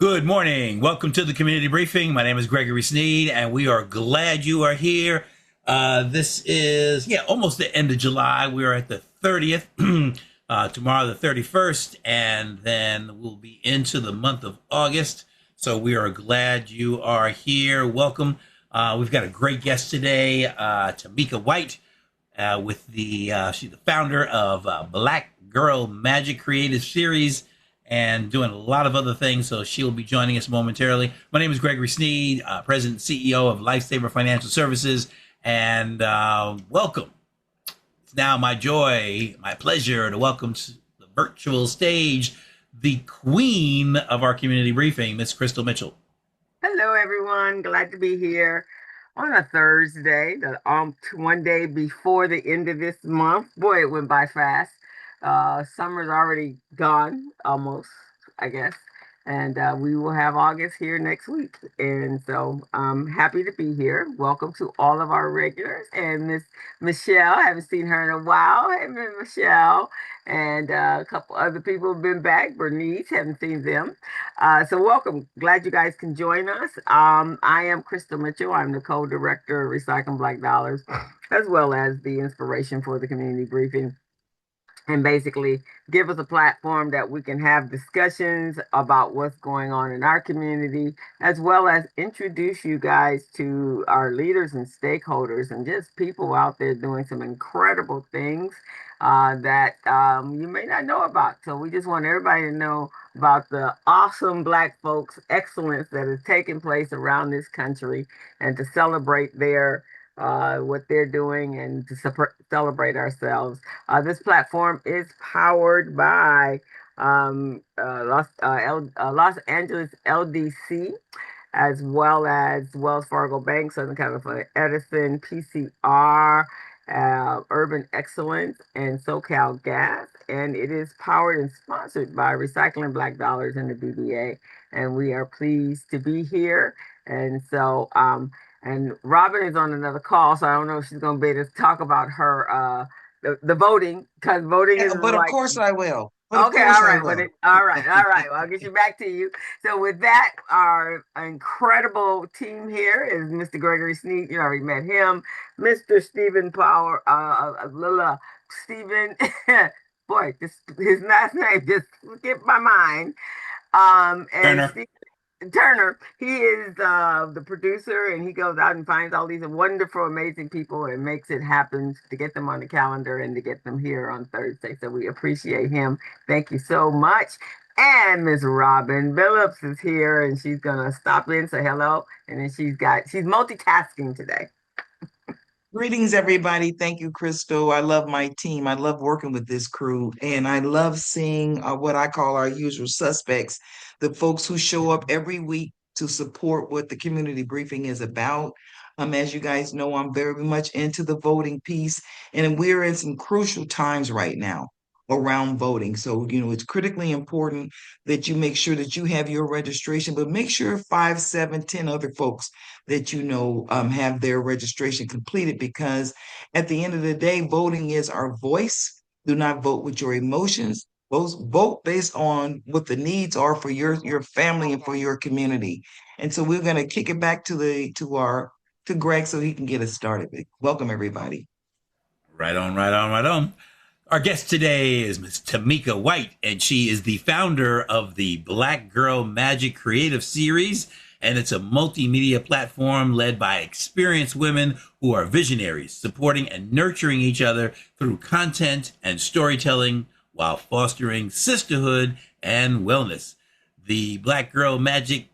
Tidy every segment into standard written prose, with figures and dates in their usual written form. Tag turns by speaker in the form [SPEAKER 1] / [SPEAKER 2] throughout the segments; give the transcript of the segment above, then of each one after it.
[SPEAKER 1] Good morning. Welcome to the community briefing. My name is Gregory Sneed, and we are glad you are here. This is, almost the end of July. We are at the 30th, tomorrow the 31st, and then we'll be into the month of August. So we are glad you are here. Welcome. We've got a great guest today, Tamikya White, she's the founder of Black Girl Magic Creative Series, and doing a lot of other things, so she'll be joining us momentarily. My name is Gregory Sneed, President and CEO of Lifesaver Financial Services, and welcome. It's now my joy, my pleasure to welcome to the virtual stage the queen of our community briefing, Miss Crystal Mitchell.
[SPEAKER 2] Hello, everyone. Glad to be here on a Thursday, one day before the end of this month. Boy, it went by fast. Summer's already gone, almost, I guess. And we will have August here next week. And so I'm happy to be here. Welcome to all of our regulars. And Miss Michelle, I haven't seen her in a while. Hey, Miss Michelle. And a couple other people have been back. Bernice, haven't seen them. So welcome. Glad you guys can join us. I am Crystal Mitchell. I'm the co-director of Recycling Black Dollars, as well as the inspiration for the community briefing, and basically give us a platform that we can have discussions about what's going on in our community, as well as introduce you guys to our leaders and stakeholders and just people out there doing some incredible things that you may not know about. So we just want everybody to know about the awesome Black folks' excellence that is taking place around this country, and to celebrate what they're doing, and to celebrate ourselves. This platform is powered by Los Angeles LDC, as well as Wells Fargo Bank, Southern California Edison, PCR, Urban Excellence, and SoCal Gas. And it is powered and sponsored by Recycling Black Dollars and the BBA. And we are pleased to be here. And so, and Robin is on another call, so I don't know if she's going to be able to talk about her the voting, because voting is
[SPEAKER 3] but of course I will.
[SPEAKER 2] Okay, all right. All right. Well, I'll get you back to you. So with that, our incredible team here is Mr. Gregory Sneed. You already met him. Mr. Stephen Power, Stephen, boy, his last name just skipped my mind. And
[SPEAKER 1] Turner.
[SPEAKER 2] Turner, he is the producer, and he goes out and finds all these wonderful, amazing people and makes it happen to get them on the calendar and to get them here on Thursday. So we appreciate him. Thank you so much. And Miss Robin Phillips is here, and she's gonna stop in, say hello, and then she's multitasking today.
[SPEAKER 3] Greetings, everybody. Thank you, Crystal. I love my team. I love working with this crew, and I love seeing what I call our usual suspects, the folks who show up every week to support what the community briefing is about. As you guys know, I'm very much into the voting piece, and we're in some crucial times right now around voting. So, it's critically important that you make sure that you have your registration, but make sure 5, 7, 10 other folks that have their registration completed, because at the end of the day, voting is our voice. Do not vote with your emotions. Vote based on what the needs are for your family and for your community. And so we're going to kick it back to Greg so he can get us started. Welcome, everybody.
[SPEAKER 1] Right on, right on, right on. Our guest today is Ms. Tamikya White, and she is the founder of the Black Girl Magic Creative Series, and it's a multimedia platform led by experienced women who are visionaries, supporting and nurturing each other through content and storytelling while fostering sisterhood and wellness. The Black Girl Magic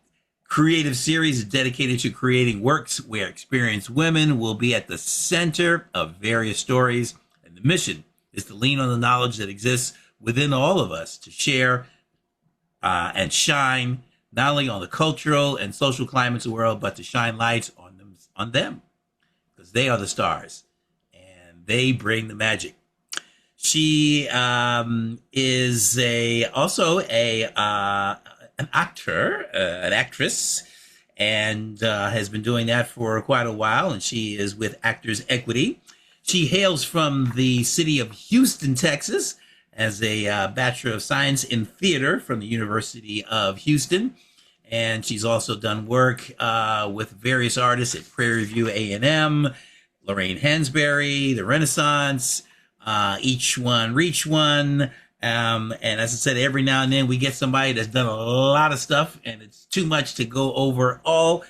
[SPEAKER 1] Creative Series is dedicated to creating works where experienced women will be at the center of various stories, and the mission is to lean on the knowledge that exists within all of us to share and shine not only on the cultural and social climates of the world, but to shine lights on them, because they are the stars and they bring the magic. She is also an actor, an actress, and has been doing that for quite a while. And she is with Actors Equity. She hails from the city of Houston, Texas, as a Bachelor of Science in Theater from the University of Houston. and she's also done work with various artists at Prairie View A&M, Lorraine Hansberry, The Renaissance, Each One Reach One. And as I said, every now and then we get somebody that's done a lot of stuff, and it's too much to go over all,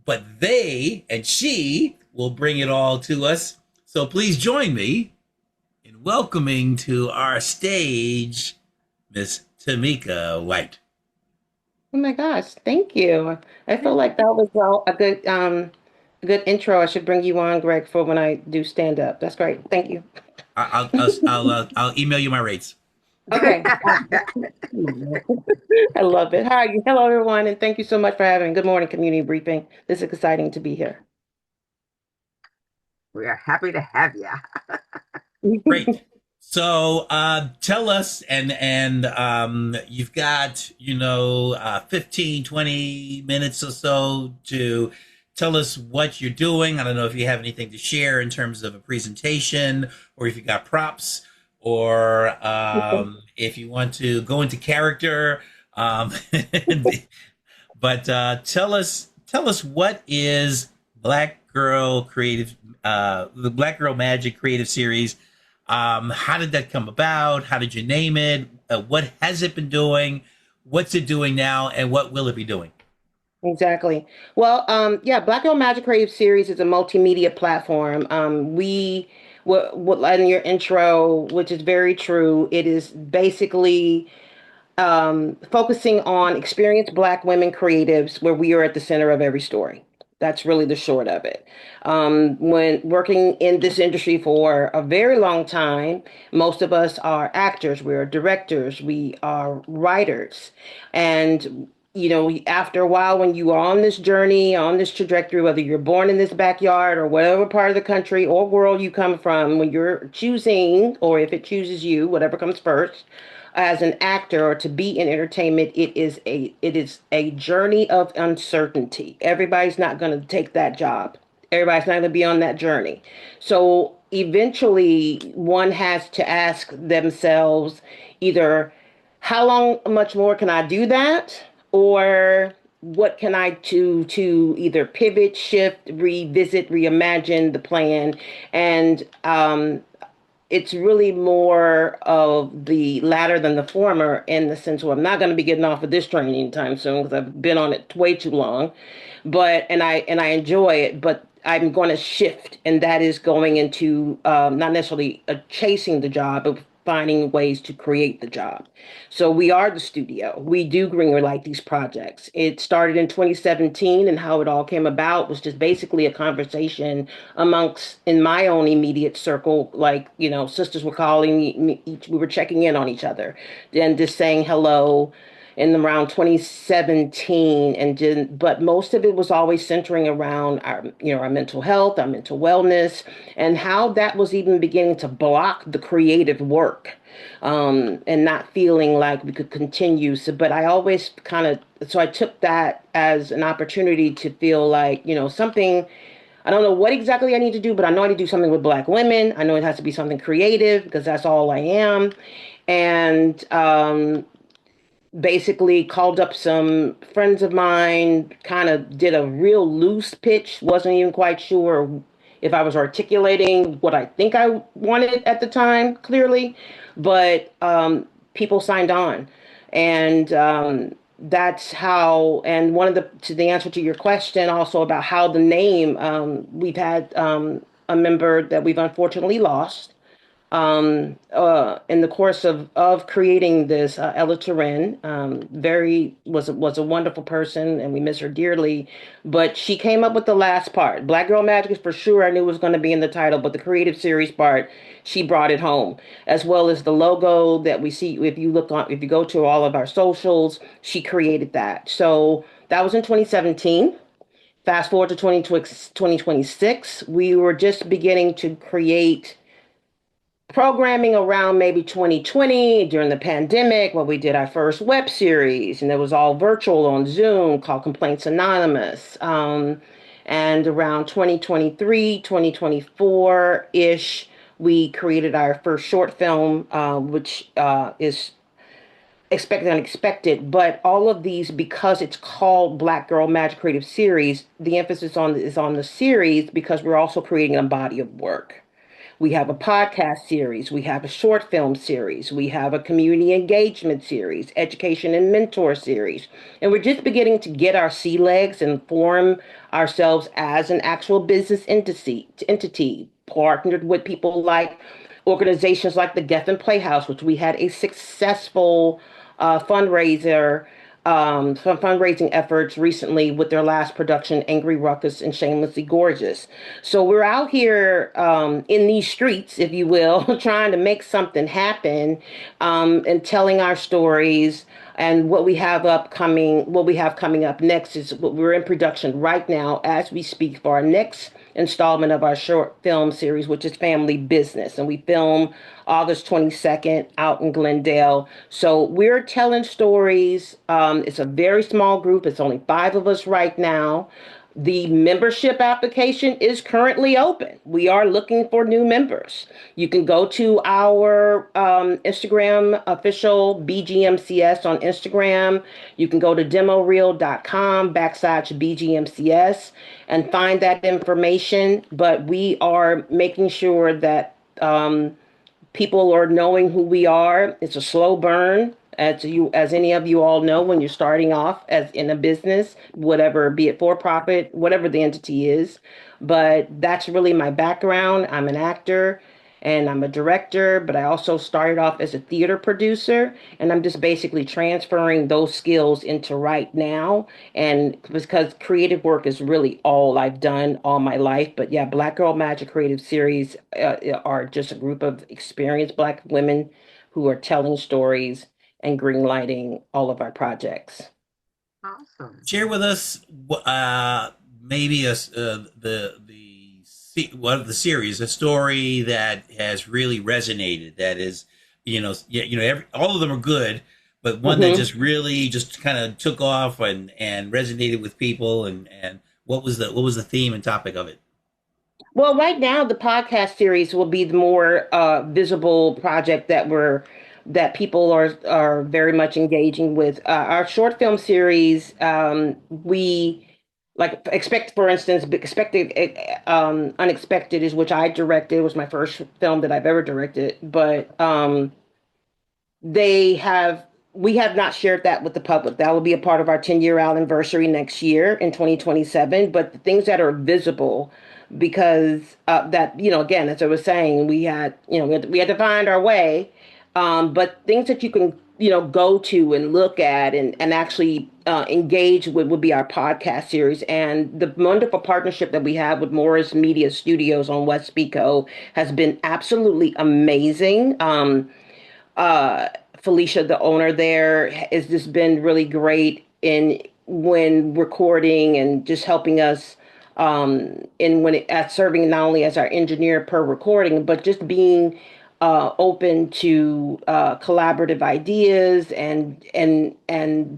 [SPEAKER 1] but they and she will bring it all to us. So please join me in welcoming to our stage Miss Tamikya White.
[SPEAKER 4] Oh my gosh, thank you. I feel like that was a good intro. I should bring you on, Greg, for when I do stand up. That's great. Thank you.
[SPEAKER 1] I'll email you my rates.
[SPEAKER 4] Okay. I love it. Hi, hello everyone, and thank you so much for having Good Morning Community Briefing. This is exciting to be here.
[SPEAKER 2] We are happy to have
[SPEAKER 1] Great. So tell us, and you've got 15, 20 minutes or so to tell us what you're doing. I don't know if you have anything to share in terms of a presentation, or if you got props, or if you want to go into character. But tell us what is Black Girl Creative, the Black Girl Magic Creative Series. How did that come about? How did you name it? What has it been doing? What's it doing now? And what will it be doing?
[SPEAKER 4] Exactly. Well, yeah, Black Girl Magic Creative Series is a multimedia platform. What in your intro, which is very true, it is basically focusing on experienced Black women creatives where we are at the center of every story. That's really the short of it. When working in this industry for a very long time, most of us are actors, we are directors, we are writers. And, after a while, when you are on this journey, on this trajectory, whether you're born in this backyard or whatever part of the country or world you come from, when you're choosing, or if it chooses you, whatever comes first, as an actor or to be in entertainment, it is a journey of uncertainty. Everybody's not going to take that job. Everybody's not going to be on that journey. So eventually one has to ask themselves either how long much more can I do that, or what can I do to either pivot, shift, revisit, reimagine the plan. And it's really more of the latter than the former, in the sense where I'm not going to be getting off of this train anytime soon because I've been on it way too long. But and I enjoy it, but I'm going to shift, and that is going into not necessarily chasing the job, but finding ways to create the job. So we are the studio. We do green light these projects. It started in 2017, and how it all came about was just basically a conversation amongst in my own immediate circle. Like, sisters were calling me, we were checking in on each other and just saying hello in around 2017, and but most of it was always centering around our mental health, our mental wellness, and how that was even beginning to block the creative work, and not feeling like we could continue. So, but I always so I took that as an opportunity to feel like, something. I don't know what exactly I need to do, but I know I need to do something with Black women. I know it has to be something creative because that's all I am. And basically called up some friends of mine, kind of did a real loose pitch, wasn't even quite sure if I was articulating what I think I wanted at the time clearly, but people signed on. And that's how, and one of to the answer to your question also about how the name, we've had a member that we've unfortunately lost in the course of creating this. Ella Turin, very was a wonderful person, and we miss her dearly. But she came up with the last part. Black Girl Magic is for sure. I knew it was going to be in the title, but the creative series part, she brought it home, as well as the logo that we see. If you go to all of our socials, she created that. So that was in 2017. Fast forward to 2026, we were just beginning to create programming around maybe 2020 during the pandemic, where we did our first web series, and it was all virtual on Zoom, called Complaints Anonymous. And around 2023, 2024-ish, we created our first short film, which is expected unexpected, but all of these, because it's called Black Girl Magic Creative Series, the emphasis on is on the series because we're also creating a body of work. We have a podcast series, we have a short film series, we have a community engagement series, education and mentor series. And we're just beginning to get our sea legs and form ourselves as an actual business entity partnered with people like organizations like the Geffen Playhouse, which we had a successful fundraiser, some fundraising efforts recently with their last production, Angry Ruckus and Shamelessly Gorgeous. So we're out here in these streets, if you will, trying to make something happen and telling our stories. And what we have coming up next is what we're in production right now as we speak for our next installment of our short film series, which is Family Business. And we film August 22nd out in Glendale. So we're telling stories. It's a very small group. It's only 5 of us right now. The membership application is currently open. We are looking for new members. You can go to our Instagram official BGMCS on Instagram. You can go to demoreel.com/BGMCS and find that information. But we are making sure that people are knowing who we are. It's a slow burn, as any of you all know, when you're starting off as in a business, whatever, be it for profit, whatever the entity is. But that's really my background. I'm an actor and I'm a director, but I also started off as a theater producer, and I'm just basically transferring those skills into right now. And because creative work is really all I've done all my life. But yeah, Black Girl Magic Creative Series are just a group of experienced Black women who are telling stories and greenlighting all of our projects.
[SPEAKER 2] Awesome.
[SPEAKER 1] Share with us maybe one of the series, a story that has really resonated. That is, yeah, all of them are good, but one that
[SPEAKER 4] Mhm.
[SPEAKER 1] just really just kind of took off and resonated with people. And what was the theme and topic of it?
[SPEAKER 4] Well, right now the podcast series will be the more visible project that people are very much engaging with. Our short film series, we like expect, for instance, expected unexpected is which I directed. It was my first film that I've ever directed, but they have we have not shared that with the public. That will be a part of our 10-year anniversary next year in 2027. But the things that are visible, because that, again, as I was saying, we had to find our way. But things that you can, go to and look at and actually engage with would be our podcast series. And the wonderful partnership that we have with Morris Media Studios on West Pico has been absolutely amazing. Uh, Felicia, the owner there, has just been really great in when recording and just helping us in at serving not only as our engineer per recording, but just being open to collaborative ideas and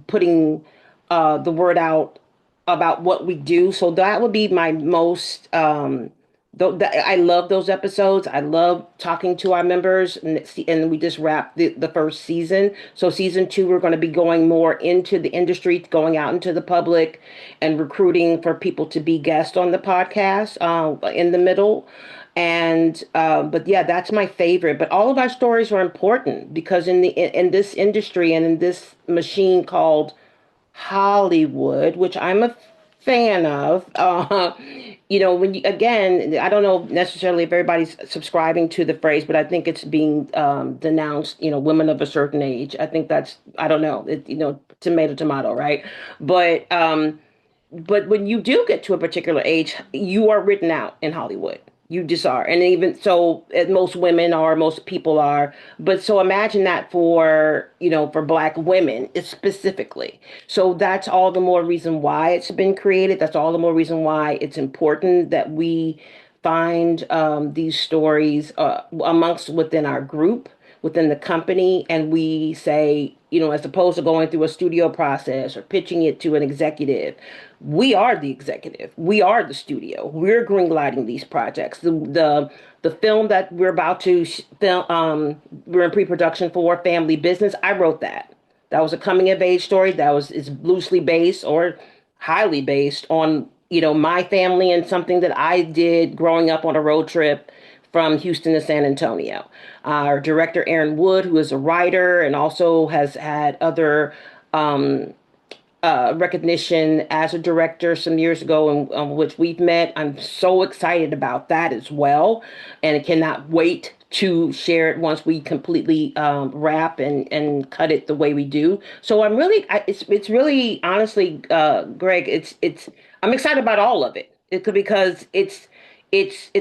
[SPEAKER 4] putting the word out about what we do. So that would be my most I love those episodes. I love talking to our members, and we just wrapped the first season. So season two, we're going to be going more into the industry, going out into the public, and recruiting for people to be guests on the podcast in the middle. And but yeah, that's my favorite. But all of our stories are important because in this industry and in this machine called Hollywood, which I'm a fan of. When you, again, I don't know necessarily if everybody's subscribing to the phrase, but I think it's being denounced. Women of a certain age. I think that's, I don't know. Tomato, tomato, right? But but when you do get to a particular age, you are written out in Hollywood. You just are. And even so, most women are, most people are. But so imagine that for Black women specifically. So that's all the more reason why it's been created. That's all the more reason why it's important that we find these stories amongst within our group, within the company, and we say, as opposed to going through a studio process or pitching it to an executive, we are the executive. We are the studio. We're greenlighting these projects. The film that we're about to film, we're in pre-production for, Family Business. I wrote that. That was a coming of age story that was is loosely based or highly based on, my family and something that I did growing up on a road trip from Houston to San Antonio. Our director, Aaron Wood, who is a writer and also has had other um, recognition as a director some years ago, in which we've met. I'm so excited about that as well, and I cannot wait to share it once we completely wrap and cut it the way we do. So I'm really, it's really honestly, Greg, I'm excited about all of it. Because it's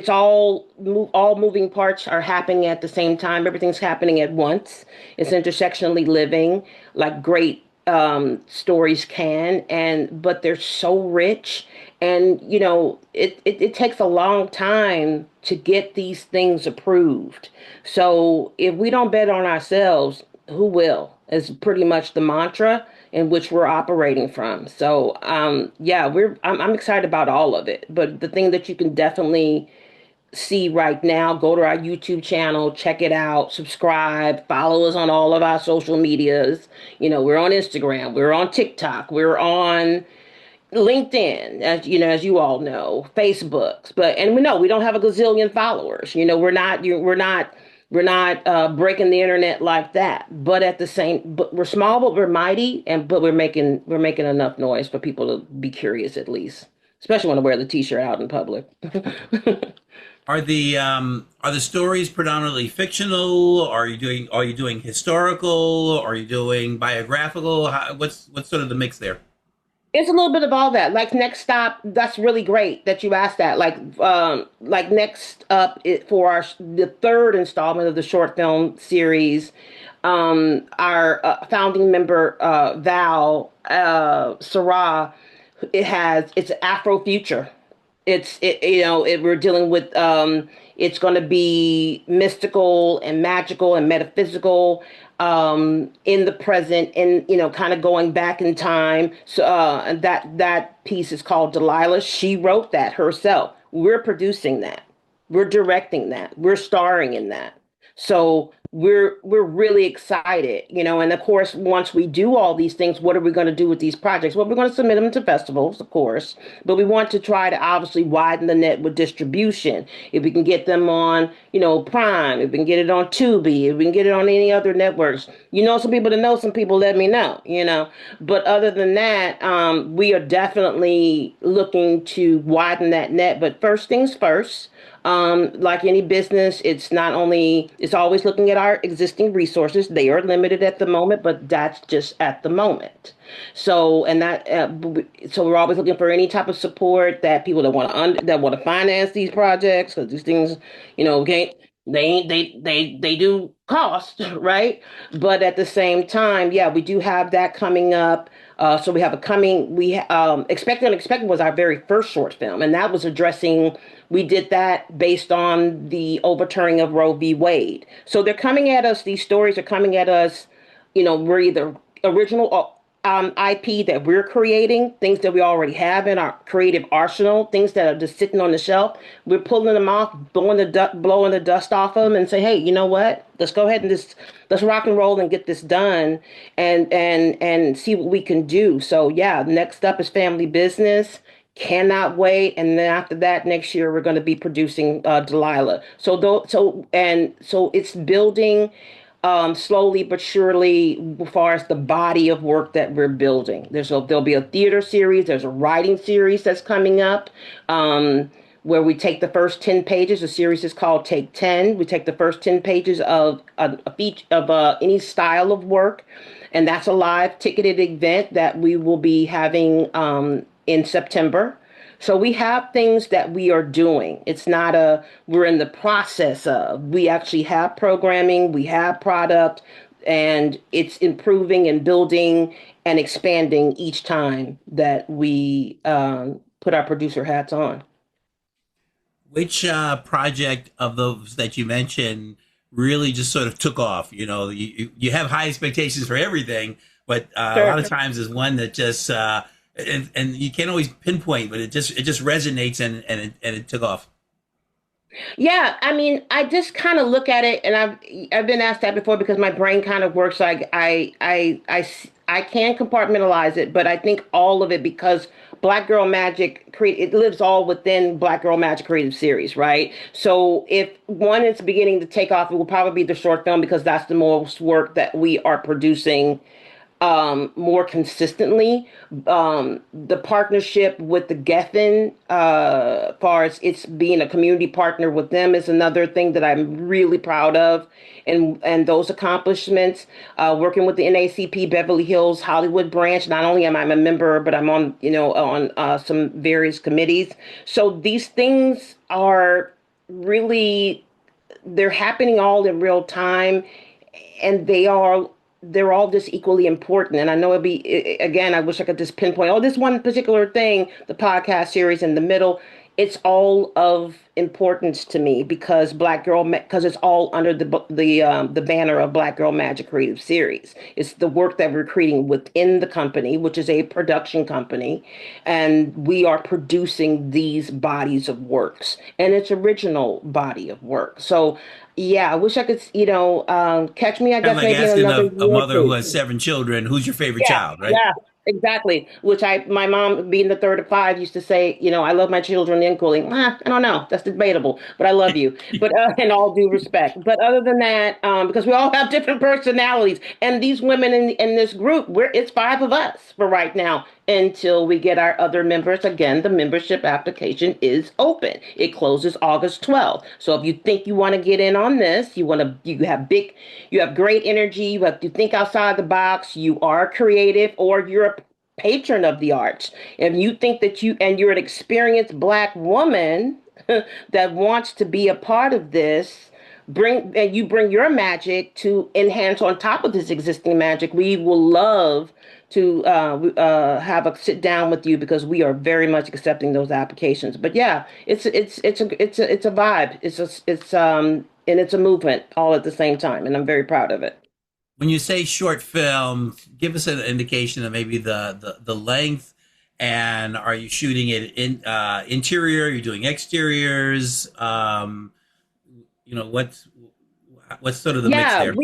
[SPEAKER 4] all moving parts are happening at the same time. Everything's happening at once. It's intersectionally living like great stories can, but they're so rich, and it takes a long time to get these things approved. So if we don't bet on ourselves, who will? Is pretty much the mantra in which we're operating from. So yeah, I'm excited about all of it. But the thing that you can definitely see right now, go to our YouTube channel, check it out, subscribe, follow us on all of our social medias. We're on Instagram, we're on TikTok, we're on LinkedIn, as you all know, Facebooks. And we know we don't have a gazillion followers. We're not breaking the internet like that. But we're small, but we're mighty, but we're making enough noise for people to be curious at least, especially when I wear the T-shirt out in public.
[SPEAKER 1] Are the stories predominantly fictional? Are you doing historical? Are you doing biographical? What's sort of the mix there?
[SPEAKER 4] It's a little bit of all that. Like next stop, that's really great that you asked that. Like next up for the third installment of the short film series, our founding member Val Sarah, it's Afrofuture. We're dealing with it's going to be mystical and magical and metaphysical in the present, and kind of going back in time. So and that piece is called Delilah. She wrote that herself. We're producing that, we're directing that, we're starring in that. So we're really excited, and of course, once we do all these things, what are we going to do with these projects? Well, we're going to submit them to festivals, of course, but we want to try to obviously widen the net with distribution. If we can get them on, Prime, if we can get it on Tubi, if we can get it on any other networks, some people that know some people, let me know. But other than that, we are definitely looking to widen that net. But first things first, like any business, it's always looking at our existing resources. They are limited at the moment, but that's just at the moment. So, so we're always looking for any type of support that people that want to finance these projects, because these things, can't, they do cost, right? But at the same time, yeah, we do have that coming up. So we have Expected Unexpected was our very first short film, and that was addressing. We did that based on the overturning of Roe v. Wade. So they're coming at us. These stories are coming at us. We're either original IP that we're creating, things that we already have in our creative arsenal, things that are just sitting on the shelf. We're pulling them off, blowing the dust off of them, and say, hey, you know what? Let's go ahead and let's rock and roll and get this done, and see what we can do. So yeah, next up is family business. Cannot wait. And then after that, next year we're going to be producing Delilah. So it's building slowly but surely as far as the body of work that we're building. There'll be a theater series. There's a writing series that's coming up. Where we take the first 10 pages. The series is called Take 10. We take the first 10 pages of any style of work, and that's a live ticketed event that we will be having in September. So we have things that we are doing. It's not we're in the process of. We actually have programming, we have product, and it's improving and building and expanding each time that we put our producer hats on.
[SPEAKER 1] Which project of those that you mentioned really just sort of took off? You have high expectations for everything, but a lot of times is one that just and you can't always pinpoint, but it just resonates and it took off.
[SPEAKER 4] Yeah, I mean, I just kind of look at it, and I've been asked that before because my brain kind of works like I can compartmentalize it, but I think all of it because Black Girl Magic create it lives all within Black Girl Magic Creative Series, right? So if one is beginning to take off, it will probably be the short film because that's the most work that we are producing more consistently. The partnership with the Geffen, far as it's being a community partner with them, is another thing that I'm really proud of, and those accomplishments. Working with the NACP Beverly Hills Hollywood branch, not only am I a member, but I'm on on some various committees. So these things are really they're happening all in real time, and they're all just equally important. And I know it'd be again, I wish I could just pinpoint, oh, this one particular thing, the podcast series in the middle. It's all of importance to me because because it's all under the banner of Black Girl Magic Creative Series. It's the work that we're creating within the company, which is a production company, and we are producing these bodies of works, and it's original body of work. So yeah, I wish I could, catch me, I
[SPEAKER 1] Kind of
[SPEAKER 4] guess,
[SPEAKER 1] like
[SPEAKER 4] maybe in
[SPEAKER 1] asking
[SPEAKER 4] another
[SPEAKER 1] a
[SPEAKER 4] year or
[SPEAKER 1] mother who
[SPEAKER 4] two.
[SPEAKER 1] has 7 children, who's your favorite
[SPEAKER 4] Yeah,
[SPEAKER 1] child, right?
[SPEAKER 4] yeah, exactly. Which my mom, being the third of five, used to say, I love my children equally. I don't know. That's debatable, but I love you. But in all due respect. But other than that, because we all have different personalities, and these women in this group, it's five of us for right now until we get our other members. Again, the membership application is open. It closes August 12th. So if you think you want to get in on this, you have great energy, you think outside the box, you are creative, or you're a patron of the arts. If you think that you're an experienced Black woman that wants to be a part of this, you bring your magic to enhance on top of this existing magic. We will love to have a sit down with you because we are very much accepting those applications. But yeah, it's a vibe. And it's a movement all at the same time, and I'm very proud of it.
[SPEAKER 1] When you say short film, give us an indication of maybe the length, and are you shooting it in interior? Are you doing exteriors? What's sort of the mix
[SPEAKER 4] Yeah,
[SPEAKER 1] there?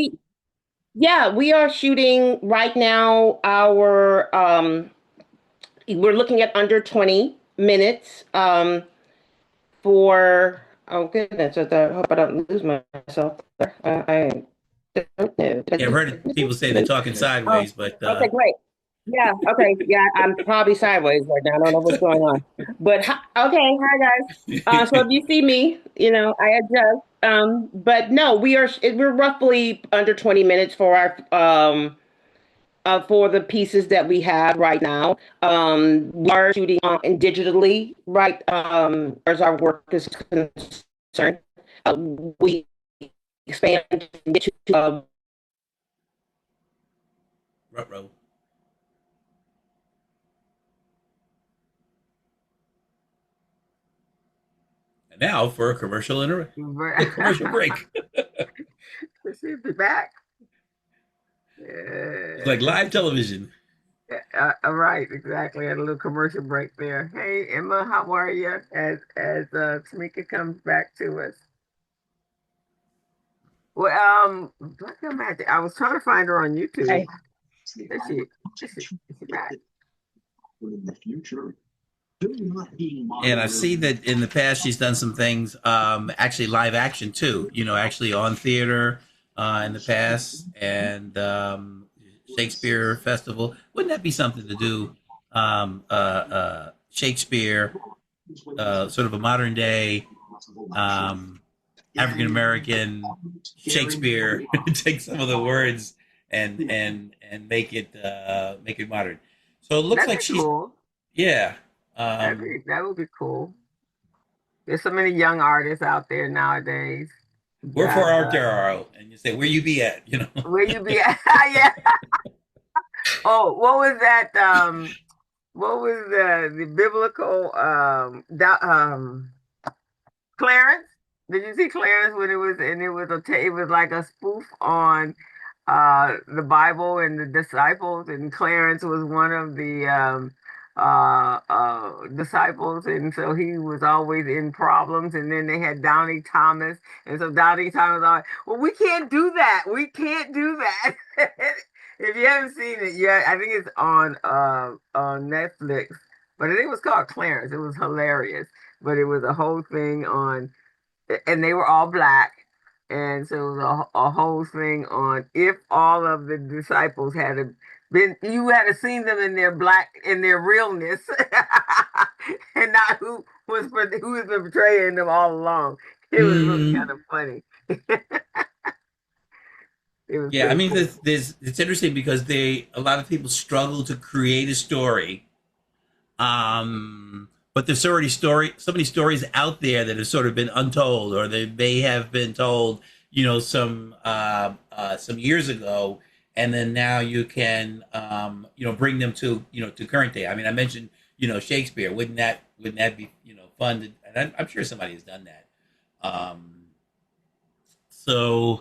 [SPEAKER 4] we are shooting right now. We're looking at under 20 minutes for oh goodness, I hope I don't lose myself there. I don't know.
[SPEAKER 1] Yeah, I've heard people say they're talking
[SPEAKER 4] Oh,
[SPEAKER 1] sideways, but
[SPEAKER 4] okay, great. Yeah, okay. Yeah, I'm probably sideways right now. I don't know what's going on. But okay, hi guys. So if you see me, I adjust. But no, we're roughly under 20 minutes for our for the pieces that we have right now. We are shooting in digitally, right? As our work is concerned, we expand to
[SPEAKER 1] Ruh-roh. And now for a a commercial break.
[SPEAKER 2] Let's see if be back.
[SPEAKER 1] It's like live television.
[SPEAKER 2] Right, exactly. Had a little commercial break there. Hey, Emma, how are you? As Tamika comes back to us. Well, Black Girl Magic. I was trying to find her on YouTube.
[SPEAKER 4] okay.
[SPEAKER 2] Is she? Is she back?
[SPEAKER 1] And I've seen that in the past she's done some things, actually live action too. Actually on theater in the past, and Shakespeare festival. Wouldn't that be something to do? Shakespeare, sort of a modern day African American Shakespeare. Take some of the words and make it modern. So it looks
[SPEAKER 2] That'd
[SPEAKER 1] like
[SPEAKER 2] be
[SPEAKER 1] she's
[SPEAKER 2] cool.
[SPEAKER 1] yeah.
[SPEAKER 2] That would be cool. There's so many young artists out there nowadays
[SPEAKER 1] Where for
[SPEAKER 2] that
[SPEAKER 1] art there are, and you say where you be at,
[SPEAKER 2] where you be at? Yeah. Oh, what was that? What was the biblical Clarence? Did you see Clarence when it was and it was like a spoof on the Bible and the disciples, and Clarence was one of the disciples, and so he was always in problems. And then they had Downey Thomas, and so Downey Thomas always, well, we can't do that. We can't do that. If you haven't seen it yet, I think it's on Netflix. But I think it was called Clarence. It was hilarious. But it was a whole thing on, and they were all black. And so it was a whole thing on if all of the disciples had been, you had seen them in their black, in their realness, and not who was betraying them all along. It was really kind
[SPEAKER 1] Mm,
[SPEAKER 2] of funny. It was
[SPEAKER 1] yeah, I
[SPEAKER 2] pretty
[SPEAKER 1] mean,
[SPEAKER 2] cool.
[SPEAKER 1] it's interesting because a lot of people struggle to create a story. But there's already so many stories out there that have sort of been untold, or they may have been told, some years ago, and then now you can, bring them to, to current day. I mean, I mentioned, Shakespeare. Wouldn't that be, fun? And I'm sure somebody has done that. Um, so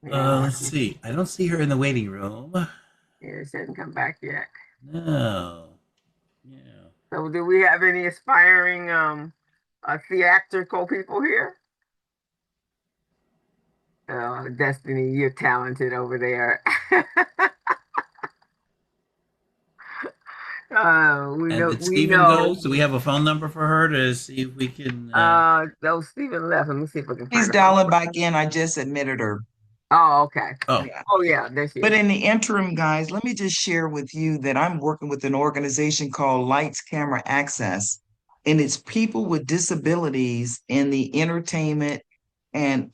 [SPEAKER 2] Yeah,
[SPEAKER 1] let's see. I don't see her in the waiting room.
[SPEAKER 2] yeah, she hasn't come back yet.
[SPEAKER 1] No. Yeah.
[SPEAKER 2] So, do we have any aspiring theatrical people here? Destiny, you're talented over there. We
[SPEAKER 1] And
[SPEAKER 2] know.
[SPEAKER 1] did
[SPEAKER 2] We
[SPEAKER 1] Stephen go?
[SPEAKER 2] know.
[SPEAKER 1] So we have a phone number for her to see if we can.
[SPEAKER 2] No, Stephen left. Let me see if I can
[SPEAKER 3] She's
[SPEAKER 2] find a phone.
[SPEAKER 3] dialing back in. I just admitted her.
[SPEAKER 2] Oh, okay.
[SPEAKER 1] Oh,
[SPEAKER 3] Yeah.
[SPEAKER 2] Oh, yeah, there she
[SPEAKER 3] But
[SPEAKER 2] is.
[SPEAKER 3] in the interim, guys, let me just share with you that I'm working with an organization called Lights Camera Access, and it's people with disabilities in the entertainment and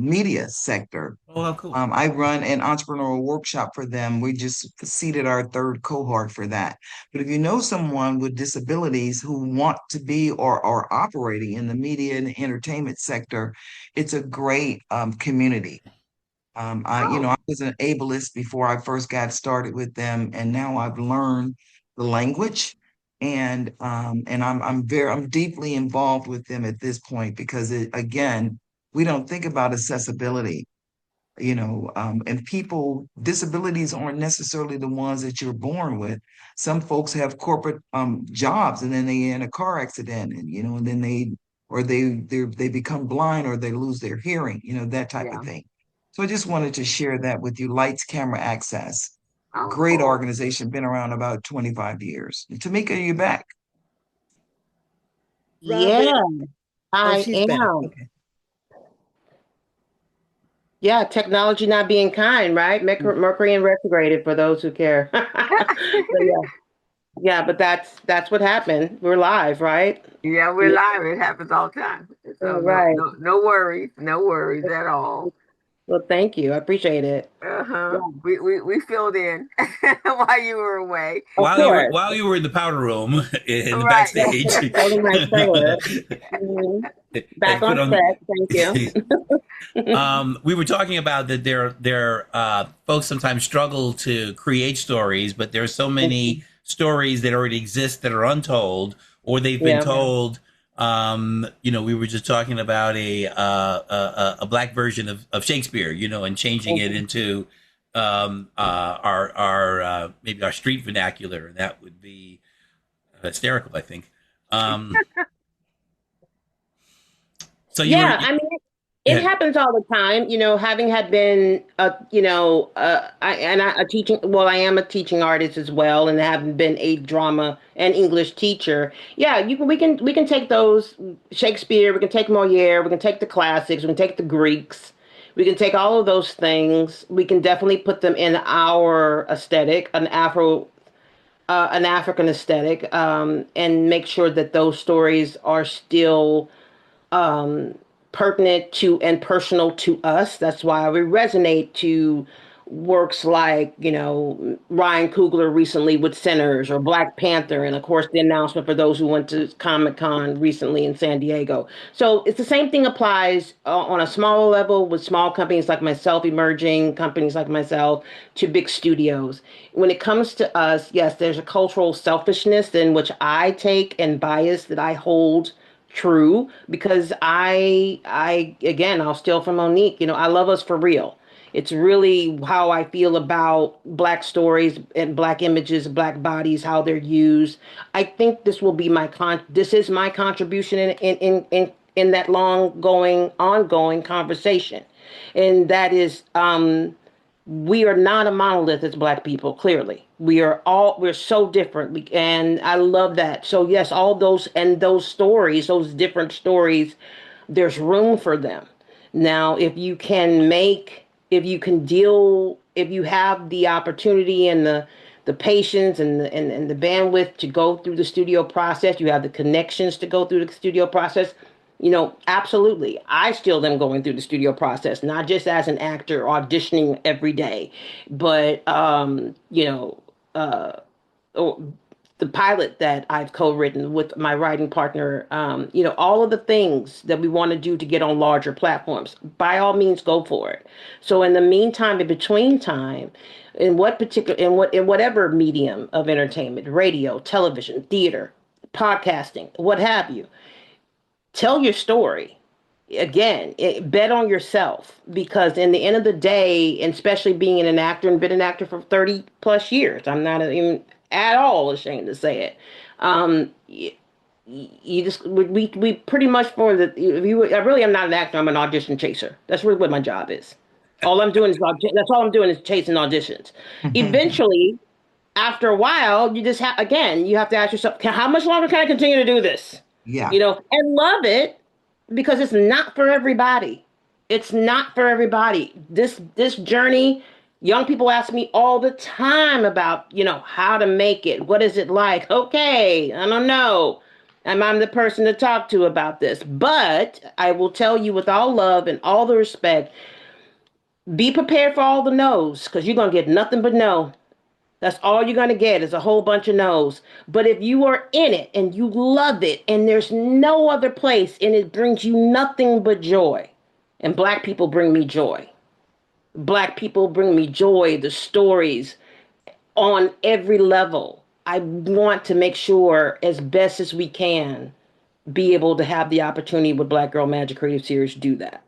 [SPEAKER 3] media sector.
[SPEAKER 1] oh, how cool.
[SPEAKER 3] I run an entrepreneurial workshop for them. We just seeded our third cohort for that. But if you know someone with disabilities who want to be or are operating in the media and entertainment sector, it's a great community. I
[SPEAKER 2] Oh,
[SPEAKER 3] was an ableist before I first got started with them, and now I've learned the language, and I'm deeply involved with them at this point because again, we don't think about accessibility, and people, disabilities aren't necessarily the ones that you're born with. Some folks have corporate jobs and then they in a car accident and then they become blind or they lose their hearing, that type of
[SPEAKER 2] yeah.
[SPEAKER 3] thing. So I just wanted to share that with you. Lights, Camera, Access.
[SPEAKER 2] Oh,
[SPEAKER 3] Great
[SPEAKER 2] cool.
[SPEAKER 3] organization, been around about 25 years. Tamika, you back?
[SPEAKER 4] Yeah,
[SPEAKER 5] Robin. Oh,
[SPEAKER 4] I
[SPEAKER 5] she's back.
[SPEAKER 4] am.
[SPEAKER 5] Okay.
[SPEAKER 4] Yeah, technology not being kind, right? Mercury and retrograded for those who care. But yeah, yeah, but that's what happened. We're live, right?
[SPEAKER 2] Yeah, we're
[SPEAKER 4] Yeah,
[SPEAKER 2] live. It happens all the time. So
[SPEAKER 4] all
[SPEAKER 2] no,
[SPEAKER 4] right.
[SPEAKER 2] no, no worries. No worries at all.
[SPEAKER 4] Well, thank you. I appreciate it. Yeah,
[SPEAKER 2] Uh-huh. We filled in while you were away.
[SPEAKER 4] of course.
[SPEAKER 1] While you were in the powder room in the
[SPEAKER 2] Right.
[SPEAKER 4] That's
[SPEAKER 1] backstage,
[SPEAKER 4] it. Holding my trailer. Mhm. Back
[SPEAKER 1] and put
[SPEAKER 4] on
[SPEAKER 1] on.
[SPEAKER 4] track. Thank you.
[SPEAKER 1] We were talking about that folks sometimes struggle to create stories, but there are so many stories that already exist that are untold, or they've been
[SPEAKER 4] Yeah.
[SPEAKER 1] told. We were just talking about a black version of Shakespeare, and changing it into our maybe our street vernacular, and that would be hysterical, I think. Um, so you were.
[SPEAKER 4] Yeah, I mean,
[SPEAKER 1] Go
[SPEAKER 4] it
[SPEAKER 1] ahead.
[SPEAKER 4] happens all the time. Having had been a teaching, well, I am a teaching artist as well, and having been a drama and English teacher. Yeah, we can take those Shakespeare, we can take Moliere, we can take the classics, we can take the Greeks, we can take all of those things. We can definitely put them in our aesthetic, an African aesthetic, and make sure that those stories are still um, pertinent to and personal to us. That's why we resonate to works like, Ryan Coogler recently with Sinners or Black Panther, and of course the announcement for those who went to Comic Con recently in San Diego. So it's the same thing applies on a smaller level with small companies like myself, emerging companies like myself, to big studios. When it comes to us, yes, there's a cultural selfishness in which I take and bias that I hold true because I again, I'll steal from Monique. I love us for real. It's really how I feel about Black stories and Black images, Black bodies, how they're used. I think this will be this is my contribution in that long going, ongoing conversation. And that is, we are not a monolith as Black people. Clearly we're so different, and I love that. So yes, all those stories, those different stories, there's room for them. Now if you can deal, if you have the opportunity and the patience and the bandwidth to go through the studio process, you have the connections to go through the studio process, absolutely. I still am going through the studio process, not just as an actor auditioning every day, but or the pilot that I've co-written with my writing partner, all of the things that we want to do to get on larger platforms. By all means, go for it. So in the meantime, in between time, in whatever medium of entertainment, radio, television, theater, podcasting, what have you, tell your story. Again, bet on yourself, because in the end of the day, and especially being an actor and been an actor for 30 plus years, I'm not even at all ashamed to say it. You just we pretty much for the I really am not an actor. I'm an audition chaser. That's really what my job is. All I'm doing is that's all I'm doing is chasing auditions. Eventually, after a while, you just have again you have to ask yourself, how much longer can I continue to do this?
[SPEAKER 3] Yeah.
[SPEAKER 4] And love it, because it's not for everybody. It's not for everybody. This journey, young people ask me all the time about, how to make it. What is it like? Okay, I don't know. I'm the person to talk to about this. But I will tell you with all love and all the respect, be prepared for all the no's, because you're going to get nothing but no. That's all you're going to get is a whole bunch of no's. But if you are in it and you love it and there's no other place and it brings you nothing but joy, and Black people bring me joy. Black people bring me joy, the stories on every level. I want to make sure, as best as we can, be able to have the opportunity with Black Girl Magic Creative Series to do that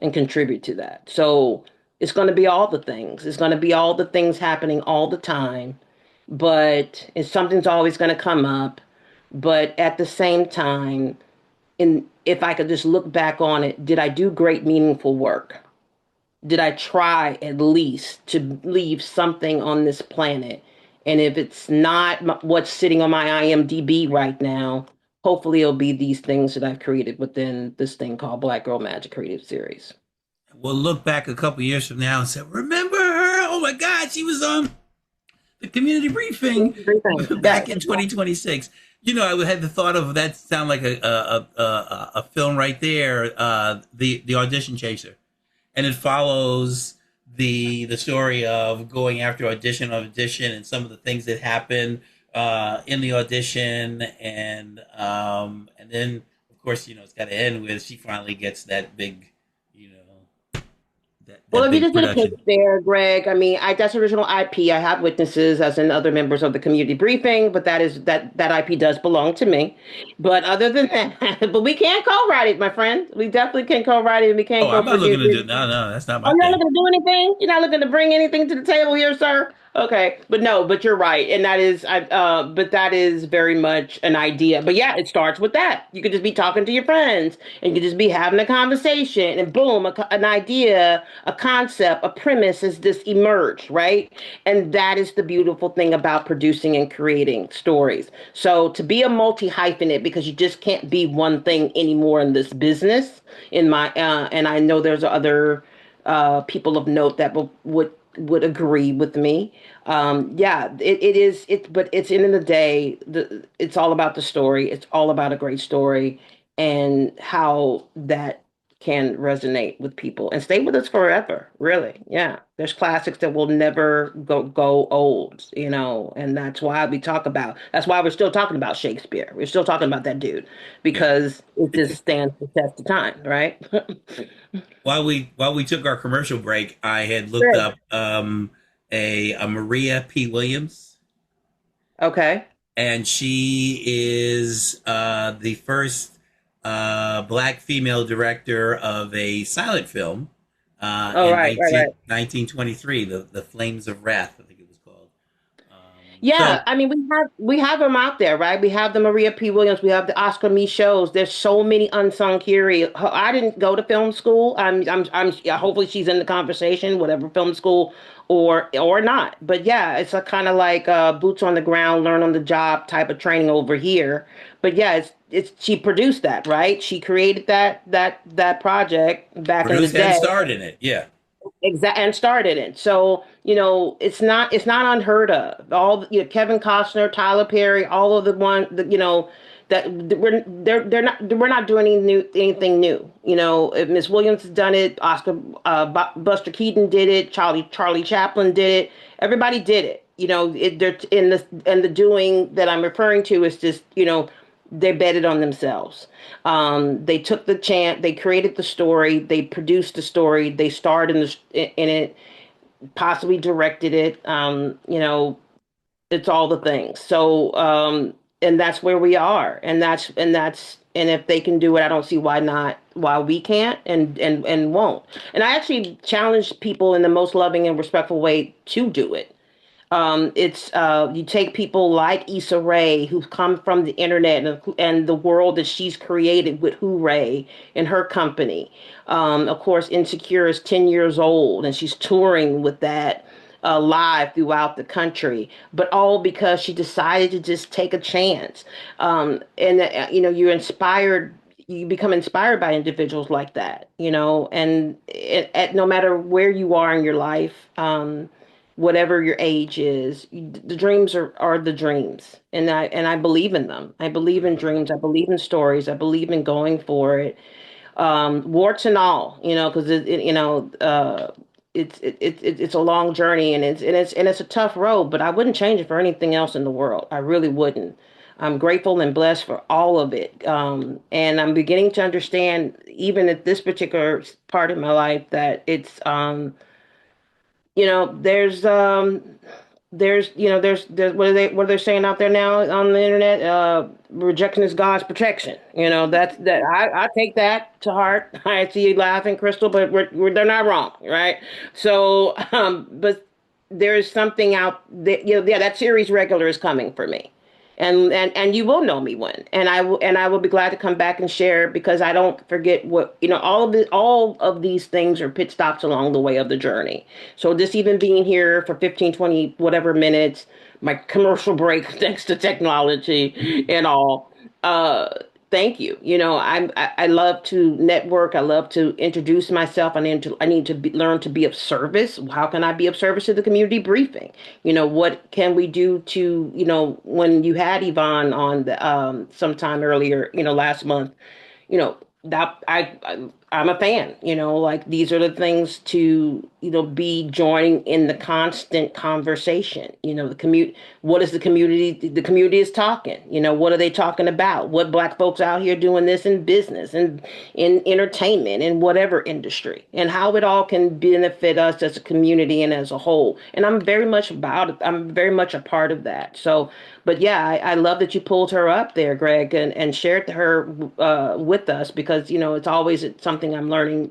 [SPEAKER 4] and contribute to that. So it's going to be all the things. It's going to be all the things happening all the time, but something's always going to come up. But at the same time, if I could just look back on it, did I do great, meaningful work? Did I try at least to leave something on this planet? And if it's not what's sitting on my IMDb right now, hopefully it'll be these things that I've created within this thing called Black Girl Magic Creative Series.
[SPEAKER 1] We'll look back a couple years from now and say, "Remember her? Oh my God, she was on the community briefing back in 2026." I had the thought of that sound like a film right there, the Audition Chaser, and it follows the story of going after audition and some of the things that happen in the audition, and then of course it's got to end with she finally gets that big,
[SPEAKER 4] Well,
[SPEAKER 1] that
[SPEAKER 4] if you
[SPEAKER 1] big
[SPEAKER 4] just did a pitch
[SPEAKER 1] production.
[SPEAKER 4] there, Greg, I mean, that's original IP. I have witnesses, as in other members of the community briefing, but that IP does belong to me. But other than that, but we can co-write it, my friend. We definitely can co-write it, and we can
[SPEAKER 1] Oh, I'm not looking
[SPEAKER 4] co-produce
[SPEAKER 1] to do
[SPEAKER 4] it.
[SPEAKER 1] no, that's not
[SPEAKER 4] Oh,
[SPEAKER 1] my
[SPEAKER 4] you're not
[SPEAKER 1] thing.
[SPEAKER 4] looking to do anything? You're not looking to bring anything to the table here, sir? Okay. But no, but you're right. And but that is very much an idea. But yeah, it starts with that. You could just be talking to your friends and you could just be having a conversation and boom, an idea, a concept, a premise has just emerged, right? And that is the beautiful thing about producing and creating stories. So to be a multi-hyphenate, because you just can't be one thing anymore in this business, and I know there's other people of note that would agree with me. Yeah, it is. But it's in the day. It's all about the story. It's all about a great story and how that can resonate with people and stay with us forever. Really, yeah. There's classics that will never go old. And that's why we talk about. That's why we're still talking about Shakespeare. We're still talking about that dude
[SPEAKER 1] Yeah.
[SPEAKER 4] because it just stands the test of time, right?
[SPEAKER 1] While we took our commercial break, I had looked
[SPEAKER 4] Great.
[SPEAKER 1] up a Maria P. Williams,
[SPEAKER 4] Okay.
[SPEAKER 1] and she is the first Black female director of a silent film
[SPEAKER 4] Oh,
[SPEAKER 1] in
[SPEAKER 4] right, right, right.
[SPEAKER 1] 1923, the Flames of Wrath, I think it was called.
[SPEAKER 4] Yeah,
[SPEAKER 1] So
[SPEAKER 4] I mean we have them out there, right? We have the Maria P. Williams, we have the Oscar Me shows. There's so many unsung heroes. I didn't go to film school. Yeah, hopefully she's in the conversation, whatever film school or not. But yeah, it's a kind of like boots on the ground, learn on the job type of training over here. But yeah, it's she produced that, right? She created that project back in the
[SPEAKER 1] produced and
[SPEAKER 4] day.
[SPEAKER 1] starred in it. Yeah.
[SPEAKER 4] And started it. So, it's not unheard of. All Kevin Costner, Tyler Perry, all of the one that that we're not doing anything new. If Miss Williams has done it, Oscar Buster Keaton did it, Charlie Chaplin did it. Everybody did it. They're in the doing that I'm referring to is just they betted on themselves. They took the chance. They created the story. They produced the story. They starred in it, possibly directed it. It's all the things. So, and that's where we are. And if they can do it, I don't see why not. Why we can't and won't. And I actually challenge people in the most loving and respectful way to do it. It's You take people like Issa Rae, who've come from the internet and the world that she's created with Hooray and her company. Of course, Insecure is 10 years old and she's touring with that live throughout the country, but all because she decided to just take a chance. You're inspired. You become inspired by individuals like that, and no matter where you are in your life. Whatever your age is, the dreams are the dreams, and I believe in them. I believe in dreams. I believe in stories. I believe in going for it, warts and all. Because it's a long journey, and it's a tough road. But I wouldn't change it for anything else in the world. I really wouldn't. I'm grateful and blessed for all of it, and I'm beginning to understand, even at this particular part of my life, that it's you know, there's what are they saying out there now on the internet? Rejection is God's protection. I take that to heart. I see you laughing, Crystal, but they're not wrong, right? So, but there is something out there. Yeah, that series regular is coming for me, and you will know me when, and I will be glad to come back and share because I don't forget what all of these things are pit stops along the way of the journey. So this even being here for 15, 20, whatever minutes, my commercial break, thanks to technology and all. Uh, Thank you. I love to network. I love to introduce myself. I need to learn to be of service. How can I be of service to the community briefing? What can we do to, when you had Yvonne on the sometime earlier, last month, you know that I'm a fan. Like these are the things to be joining in the constant conversation. What is the community is talking. What are they talking about? What Black folks out here doing this in business and in entertainment and whatever industry, and how it all can benefit us as a community and as a whole. And I'm very much a part of that. So, but yeah, I love that you pulled her up there, Greg, and shared her with us because it's always something I'm learning,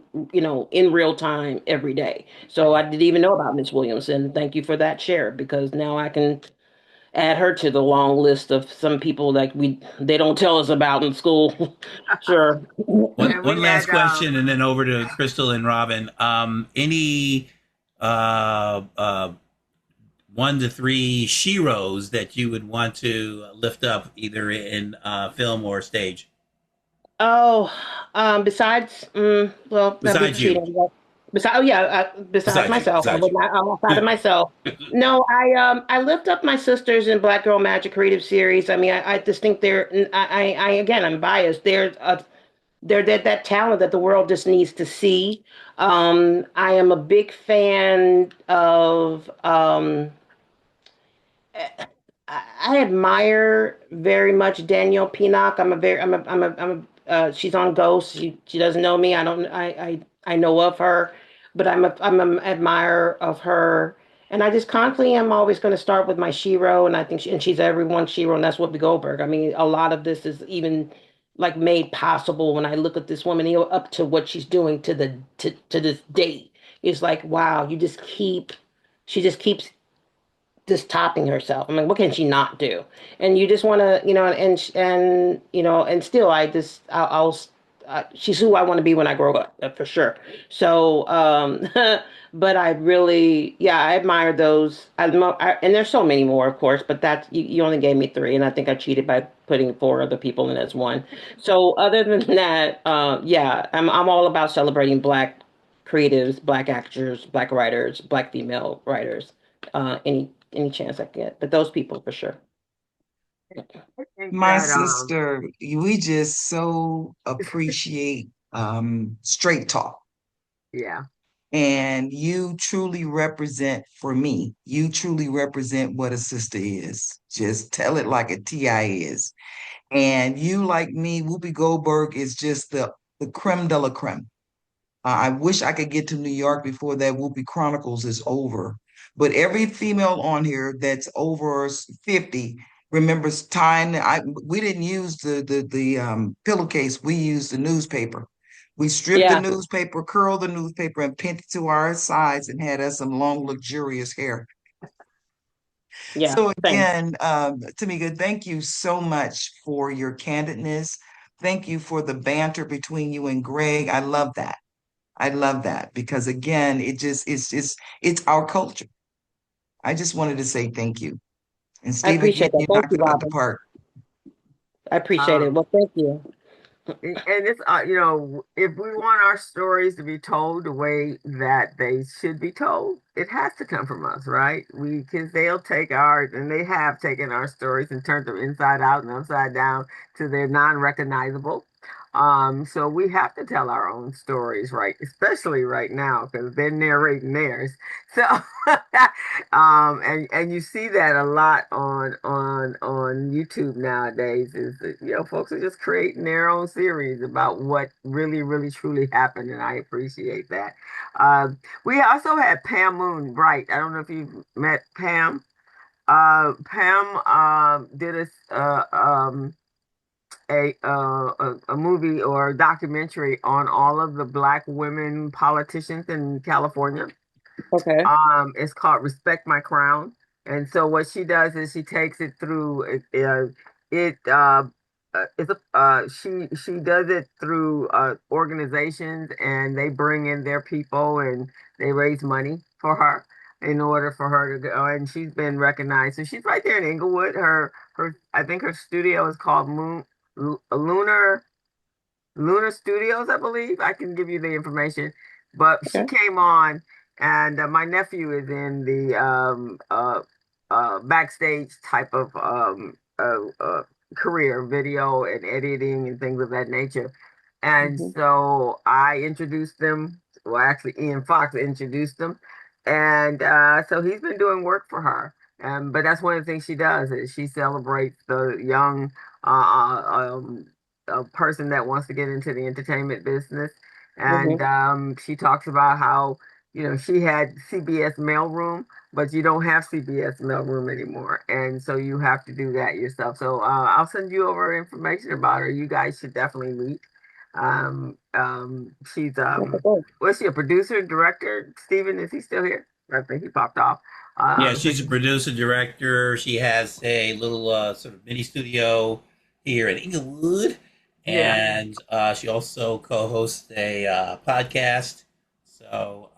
[SPEAKER 4] in real time every day. So I didn't even know about Miss Williams, and thank you for that share because now I can add her to the long list of some people that they don't tell us about in school. Sure.
[SPEAKER 1] One
[SPEAKER 2] And we
[SPEAKER 1] one last
[SPEAKER 2] had
[SPEAKER 1] question, and then over to Crystal and Robin. Any uh, uh, 1 to 3 sheroes that you would want to lift up, either in film or stage,
[SPEAKER 4] Oh, besides, well, that'd be
[SPEAKER 1] besides you?
[SPEAKER 4] cheating. Besides, oh yeah, besides
[SPEAKER 1] Besides you.
[SPEAKER 4] myself, I
[SPEAKER 1] Besides
[SPEAKER 4] would
[SPEAKER 1] you.
[SPEAKER 4] not, outside of myself. No, I lift up my sisters in Black Girl Magic Creative Series. I mean, I just think again, I'm biased. They're that talent that the world just needs to see. I am a big fan of, I admire very much Danielle Pinnock. She's on Ghost. She doesn't know me. I know of her, but I'm an admirer of her. And I just constantly am always going to start with my Shiro, and I think she's everyone's Shiro, and that's Whoopi Goldberg. I mean, a lot of this is even like made possible when I look at this woman, up to what she's doing to this date. It's like, wow, she just keeps just topping herself. I mean, what can she not do? And you just want to, and still, she's who I want to be when I grow up, for sure. So, but I really, yeah, I admire those. And there's so many more, of course, but you only gave me three, and I think I cheated by putting four other people in as one. So, other than that, yeah, I'm all about celebrating Black creatives, Black actors, Black writers, Black female writers, any chance I get. But those people for sure.
[SPEAKER 2] I think
[SPEAKER 3] My
[SPEAKER 2] that
[SPEAKER 3] sister, we just so appreciate straight talk.
[SPEAKER 2] yeah.
[SPEAKER 3] And you truly represent, for me, you truly represent what a sister is. Just tell it like a TI is. And you, like me, Whoopi Goldberg is just the creme de la creme. I wish I could get to New York before that Whoopi Chronicles is over. But every female on here that's over 50 remembers tying. We didn't use the pillowcase. We used the newspaper. We stripped the
[SPEAKER 4] Yeah,
[SPEAKER 3] newspaper, curled the newspaper, and pinned it to our sides and had us some long, luxurious hair.
[SPEAKER 4] yeah,
[SPEAKER 3] So
[SPEAKER 4] same.
[SPEAKER 3] again, Tamika, thank you so much for your candidness. Thank you for the banter between you and Greg. I love that. I love that because again, it's our culture. I just wanted to say thank you. And
[SPEAKER 4] I
[SPEAKER 3] Steve, again,
[SPEAKER 4] appreciate that.
[SPEAKER 3] you
[SPEAKER 4] Thank
[SPEAKER 3] knocked
[SPEAKER 4] you,
[SPEAKER 3] it out the
[SPEAKER 4] Robin.
[SPEAKER 3] park.
[SPEAKER 4] I appreciate it.
[SPEAKER 2] Um,
[SPEAKER 4] Well, thank you.
[SPEAKER 2] and it's if we want our stories to be told the way that they should be told, it has to come from us, right? We Because they'll take ours, and they have taken our stories and turned them inside out and upside down to they're non-recognizable. So we have to tell our own stories, right? Especially right now because they're narrating theirs. So, and you see that a lot on YouTube nowadays. Is that, folks are just creating their own series about what really truly happened, and I appreciate that. We also had Pam Moon Bright. I don't know if you've met Pam. Pam did a movie or a documentary on all of the Black women politicians in California.
[SPEAKER 4] Okay.
[SPEAKER 2] It's called Respect My Crown. And so what she does is she takes it through it it's a she does it through organizations, and they bring in their people and they raise money for her in order for her to go, and she's been recognized. So she's right there in Inglewood. Her I think her studio is called Lunar Lunar Studios, I believe. I can give you the information. But she
[SPEAKER 4] Okay.
[SPEAKER 2] came on, and my nephew is in the backstage type of career, video and editing and things of that nature. And
[SPEAKER 4] Hmm.
[SPEAKER 2] so I introduced them. Well, actually, Ian Fox introduced them, and so he's been doing work for her. But that's one of the things she does is she celebrates the young a person that wants to get into the entertainment business. And
[SPEAKER 4] Hmm.
[SPEAKER 2] she talks about how, she had CBS mailroom, but you don't have CBS mailroom anymore. And so you have to do that yourself. So I'll send you over information about her. You guys should definitely meet. She's, was she a producer, director? Steven, is he still here? I think he popped off.
[SPEAKER 1] Yeah,
[SPEAKER 2] So
[SPEAKER 1] she's a producer, director. She has a little sort of mini studio here in Inglewood,
[SPEAKER 2] yeah,
[SPEAKER 1] and she also co-hosts a podcast. So,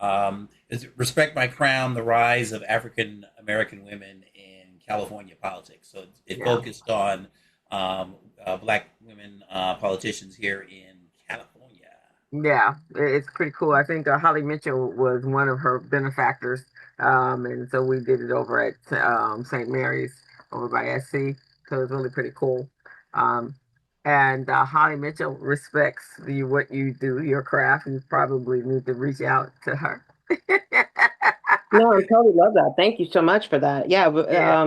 [SPEAKER 1] it's Respect My Crown: The Rise of African American Women in California Politics. So it
[SPEAKER 2] yeah.
[SPEAKER 1] focused on Black women politicians here in California.
[SPEAKER 2] Yeah, it's pretty cool. I think Holly Mitchell was one of her benefactors, and so we did it over at St. Mary's over by SC. So it's really pretty cool. Um, and Holly Mitchell respects what you do, your craft. You probably need to reach out to her.
[SPEAKER 4] No, I totally love that. Thank you so much for that. Yeah,
[SPEAKER 2] Yeah,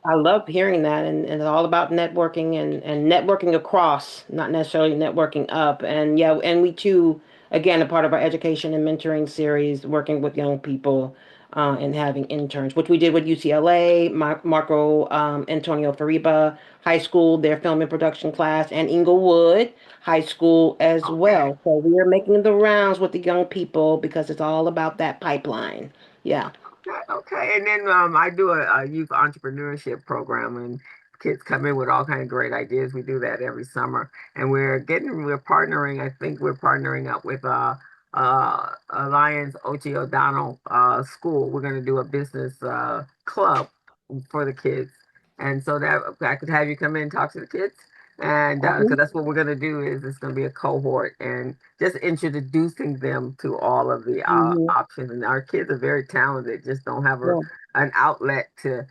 [SPEAKER 4] I love hearing that, and it's all about networking and networking across, not necessarily networking up. And yeah, and we too, again, a part of our education and mentoring series, working with young people. and having interns, which we did with UCLA, Marco Antonio Fariba High School, their film and production class, and Inglewood High School as
[SPEAKER 2] Okay.
[SPEAKER 4] well. So we are making the rounds with the young people because it's all about that pipeline. Yeah.
[SPEAKER 2] Okay, okay. And then I do a youth entrepreneurship program, and kids come in with all kind of great ideas. We do that every summer, and we're partnering. I think we're partnering up with Alliance O.T. O'Donnell School. We're going to do a business club for the kids, and so that I could have you come in and talk to the kids. And because that's what we're going to do is it's going to be a cohort and just introducing them to all of the
[SPEAKER 4] Mm-hmm.
[SPEAKER 2] options. And our kids are very talented, just don't have
[SPEAKER 4] Yeah.
[SPEAKER 2] an outlet to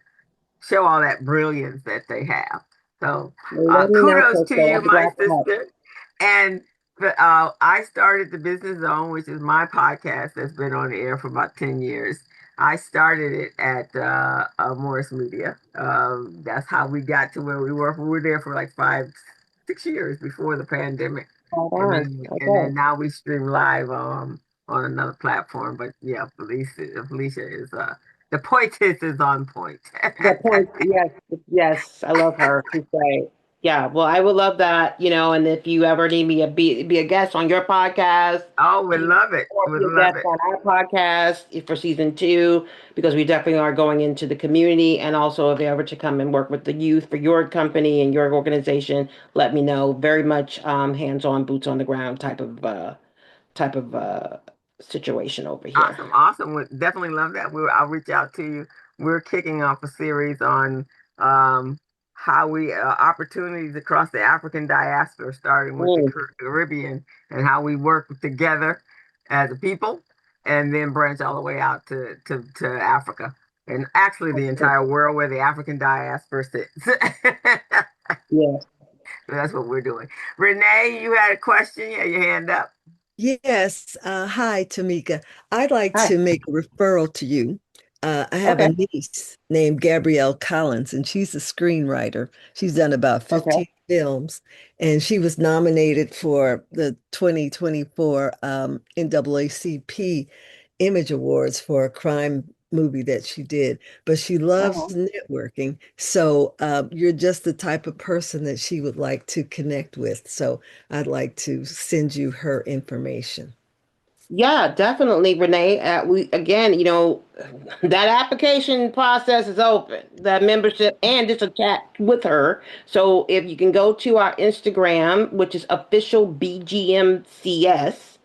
[SPEAKER 2] show all that brilliance that they have. So
[SPEAKER 4] Let me know,
[SPEAKER 2] kudos to
[SPEAKER 4] Crystal.
[SPEAKER 2] you,
[SPEAKER 4] I'll be
[SPEAKER 2] my
[SPEAKER 4] glad to help.
[SPEAKER 2] sister. And I started the Business Zone, which is my podcast that's been on the air for about 10 years. I started it at Morris Media. That's how we got to where we were. We were there for like 6 years before the pandemic,
[SPEAKER 4] Hold
[SPEAKER 2] and
[SPEAKER 4] on.
[SPEAKER 2] then
[SPEAKER 4] Okay.
[SPEAKER 2] now we stream live on another platform. But yeah, Felicia is the poetess is on point.
[SPEAKER 4] The point, yes, yes, I love her. She's great. Yeah, well, I would love that, and if you ever need me to be a guest on your podcast,
[SPEAKER 2] Oh, we
[SPEAKER 4] please
[SPEAKER 2] love it. We
[SPEAKER 4] be a
[SPEAKER 2] love
[SPEAKER 4] guest
[SPEAKER 2] it.
[SPEAKER 4] on our podcast for season 2, because we definitely are going into the community. And also, if you ever to come and work with the youth for your company and your organization, let me know. Very much hands-on, boots on the ground type of situation over here.
[SPEAKER 2] Awesome, awesome. We definitely love that. I'll reach out to you. We're kicking off a series on um, how we opportunities across the African diaspora, starting with the
[SPEAKER 4] Mm,
[SPEAKER 2] Caribbean, and how we work together as a people, and then branch all the way out to Africa, and actually the entire world where the African diaspora sits.
[SPEAKER 4] yes.
[SPEAKER 2] That's what we're doing. Renee, you had a question? You had your hand up.
[SPEAKER 5] Yes. Hi, Tamika. I'd like
[SPEAKER 4] Hi.
[SPEAKER 5] to make a referral to you. I have a
[SPEAKER 4] Okay.
[SPEAKER 5] niece named Gabrielle Collins, and she's a screenwriter. She's done about
[SPEAKER 4] Okay.
[SPEAKER 5] 15 films, and she was nominated for the 2024 NAACP Image Awards for a crime movie that she did. But she loves
[SPEAKER 4] Oh.
[SPEAKER 5] networking. So you're just the type of person that she would like to connect with. So I'd like to send you her information.
[SPEAKER 4] Yeah, definitely, Renee. We again, that application process is open, that membership, and just a chat with her. So if you can go to our Instagram, which is official BGMCS,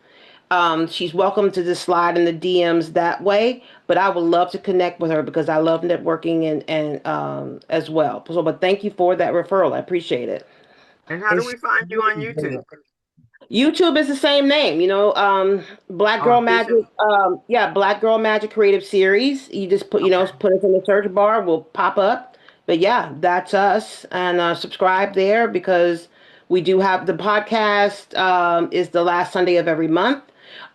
[SPEAKER 4] she's welcome to just slide in the DMs that way. But I would love to connect with her because I love networking and as well. So, but thank you for that referral. I appreciate it.
[SPEAKER 2] And how
[SPEAKER 5] And
[SPEAKER 2] do we
[SPEAKER 5] she's
[SPEAKER 2] find you
[SPEAKER 5] really
[SPEAKER 2] on YouTube?
[SPEAKER 5] good.
[SPEAKER 4] YouTube is the same name, Black
[SPEAKER 2] Oh,
[SPEAKER 4] Girl Magic.
[SPEAKER 2] official.
[SPEAKER 4] Yeah, Black Girl Magic Creative Series. You just
[SPEAKER 2] Okay.
[SPEAKER 4] put us in the search bar, will pop up. But yeah, that's us, and subscribe there because we do have the podcast. Is the last Sunday of every month.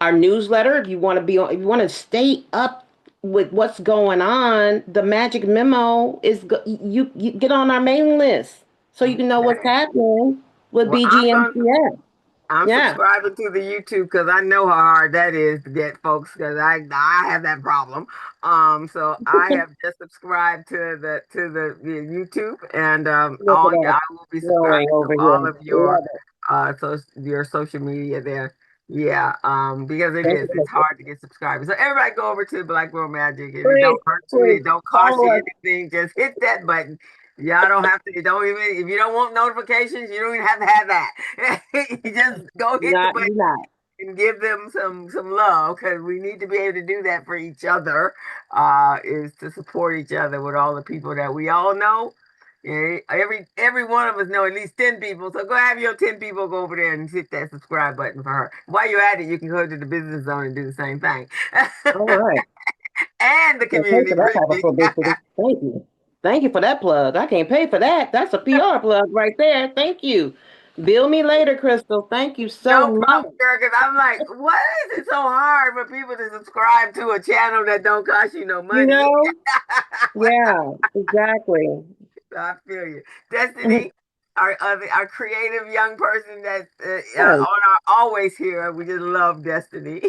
[SPEAKER 4] Our newsletter, if you want to if you want to stay up with what's going on, the Magic Memo you get on our mailing list so you can know what's
[SPEAKER 2] Okay.
[SPEAKER 4] happening with
[SPEAKER 2] Well,
[SPEAKER 4] BGMCS.
[SPEAKER 2] I'm
[SPEAKER 4] Yeah.
[SPEAKER 2] subscribing to the YouTube because I know how hard that is to get folks because I have that problem. So I have just subscribed to the YouTube, and
[SPEAKER 4] Look at
[SPEAKER 2] I
[SPEAKER 4] us
[SPEAKER 2] will be
[SPEAKER 4] growing
[SPEAKER 2] subscribing to
[SPEAKER 4] over
[SPEAKER 2] all
[SPEAKER 4] here.
[SPEAKER 2] of
[SPEAKER 4] Love it.
[SPEAKER 2] your social media there. Yeah, because
[SPEAKER 4] Thank you,
[SPEAKER 2] it's
[SPEAKER 4] Crystal.
[SPEAKER 2] hard to get subscribers. So everybody go over to Black Girl Magic, and it
[SPEAKER 4] Please,
[SPEAKER 2] don't hurt you,
[SPEAKER 4] please
[SPEAKER 2] it don't cost
[SPEAKER 4] follow
[SPEAKER 2] you
[SPEAKER 4] us.
[SPEAKER 2] anything. Just hit that button. Y'all don't have to. You don't even if you don't want notifications, you don't even have to have that. You just go hit the
[SPEAKER 4] Not
[SPEAKER 2] button
[SPEAKER 4] you not.
[SPEAKER 2] and give them some love because we need to be able to do that for each other. Is to support each other with all the people that we all know. Yeah, every one of us know at least 10 people. So go have your 10 people go over there and hit that subscribe button for her. While you're at it, you can go to the business zone and do the same thing.
[SPEAKER 4] All right.
[SPEAKER 2] And the
[SPEAKER 4] Can't pay
[SPEAKER 2] community
[SPEAKER 4] for that type of
[SPEAKER 2] briefing.
[SPEAKER 4] publicity. Thank you. Thank you for that plug. I can't pay for that. That's a PR plug right there. Thank you. Bill me later, Crystal. Thank you so
[SPEAKER 2] No
[SPEAKER 4] much.
[SPEAKER 2] problem, girl, because I'm like, what is it so hard for people to subscribe to a channel that don't cost you no
[SPEAKER 4] You
[SPEAKER 2] money?
[SPEAKER 4] know? Yeah, exactly.
[SPEAKER 2] I feel you. Destiny, our creative young person that's
[SPEAKER 3] Yes.
[SPEAKER 2] on our always here. We just love Destiny.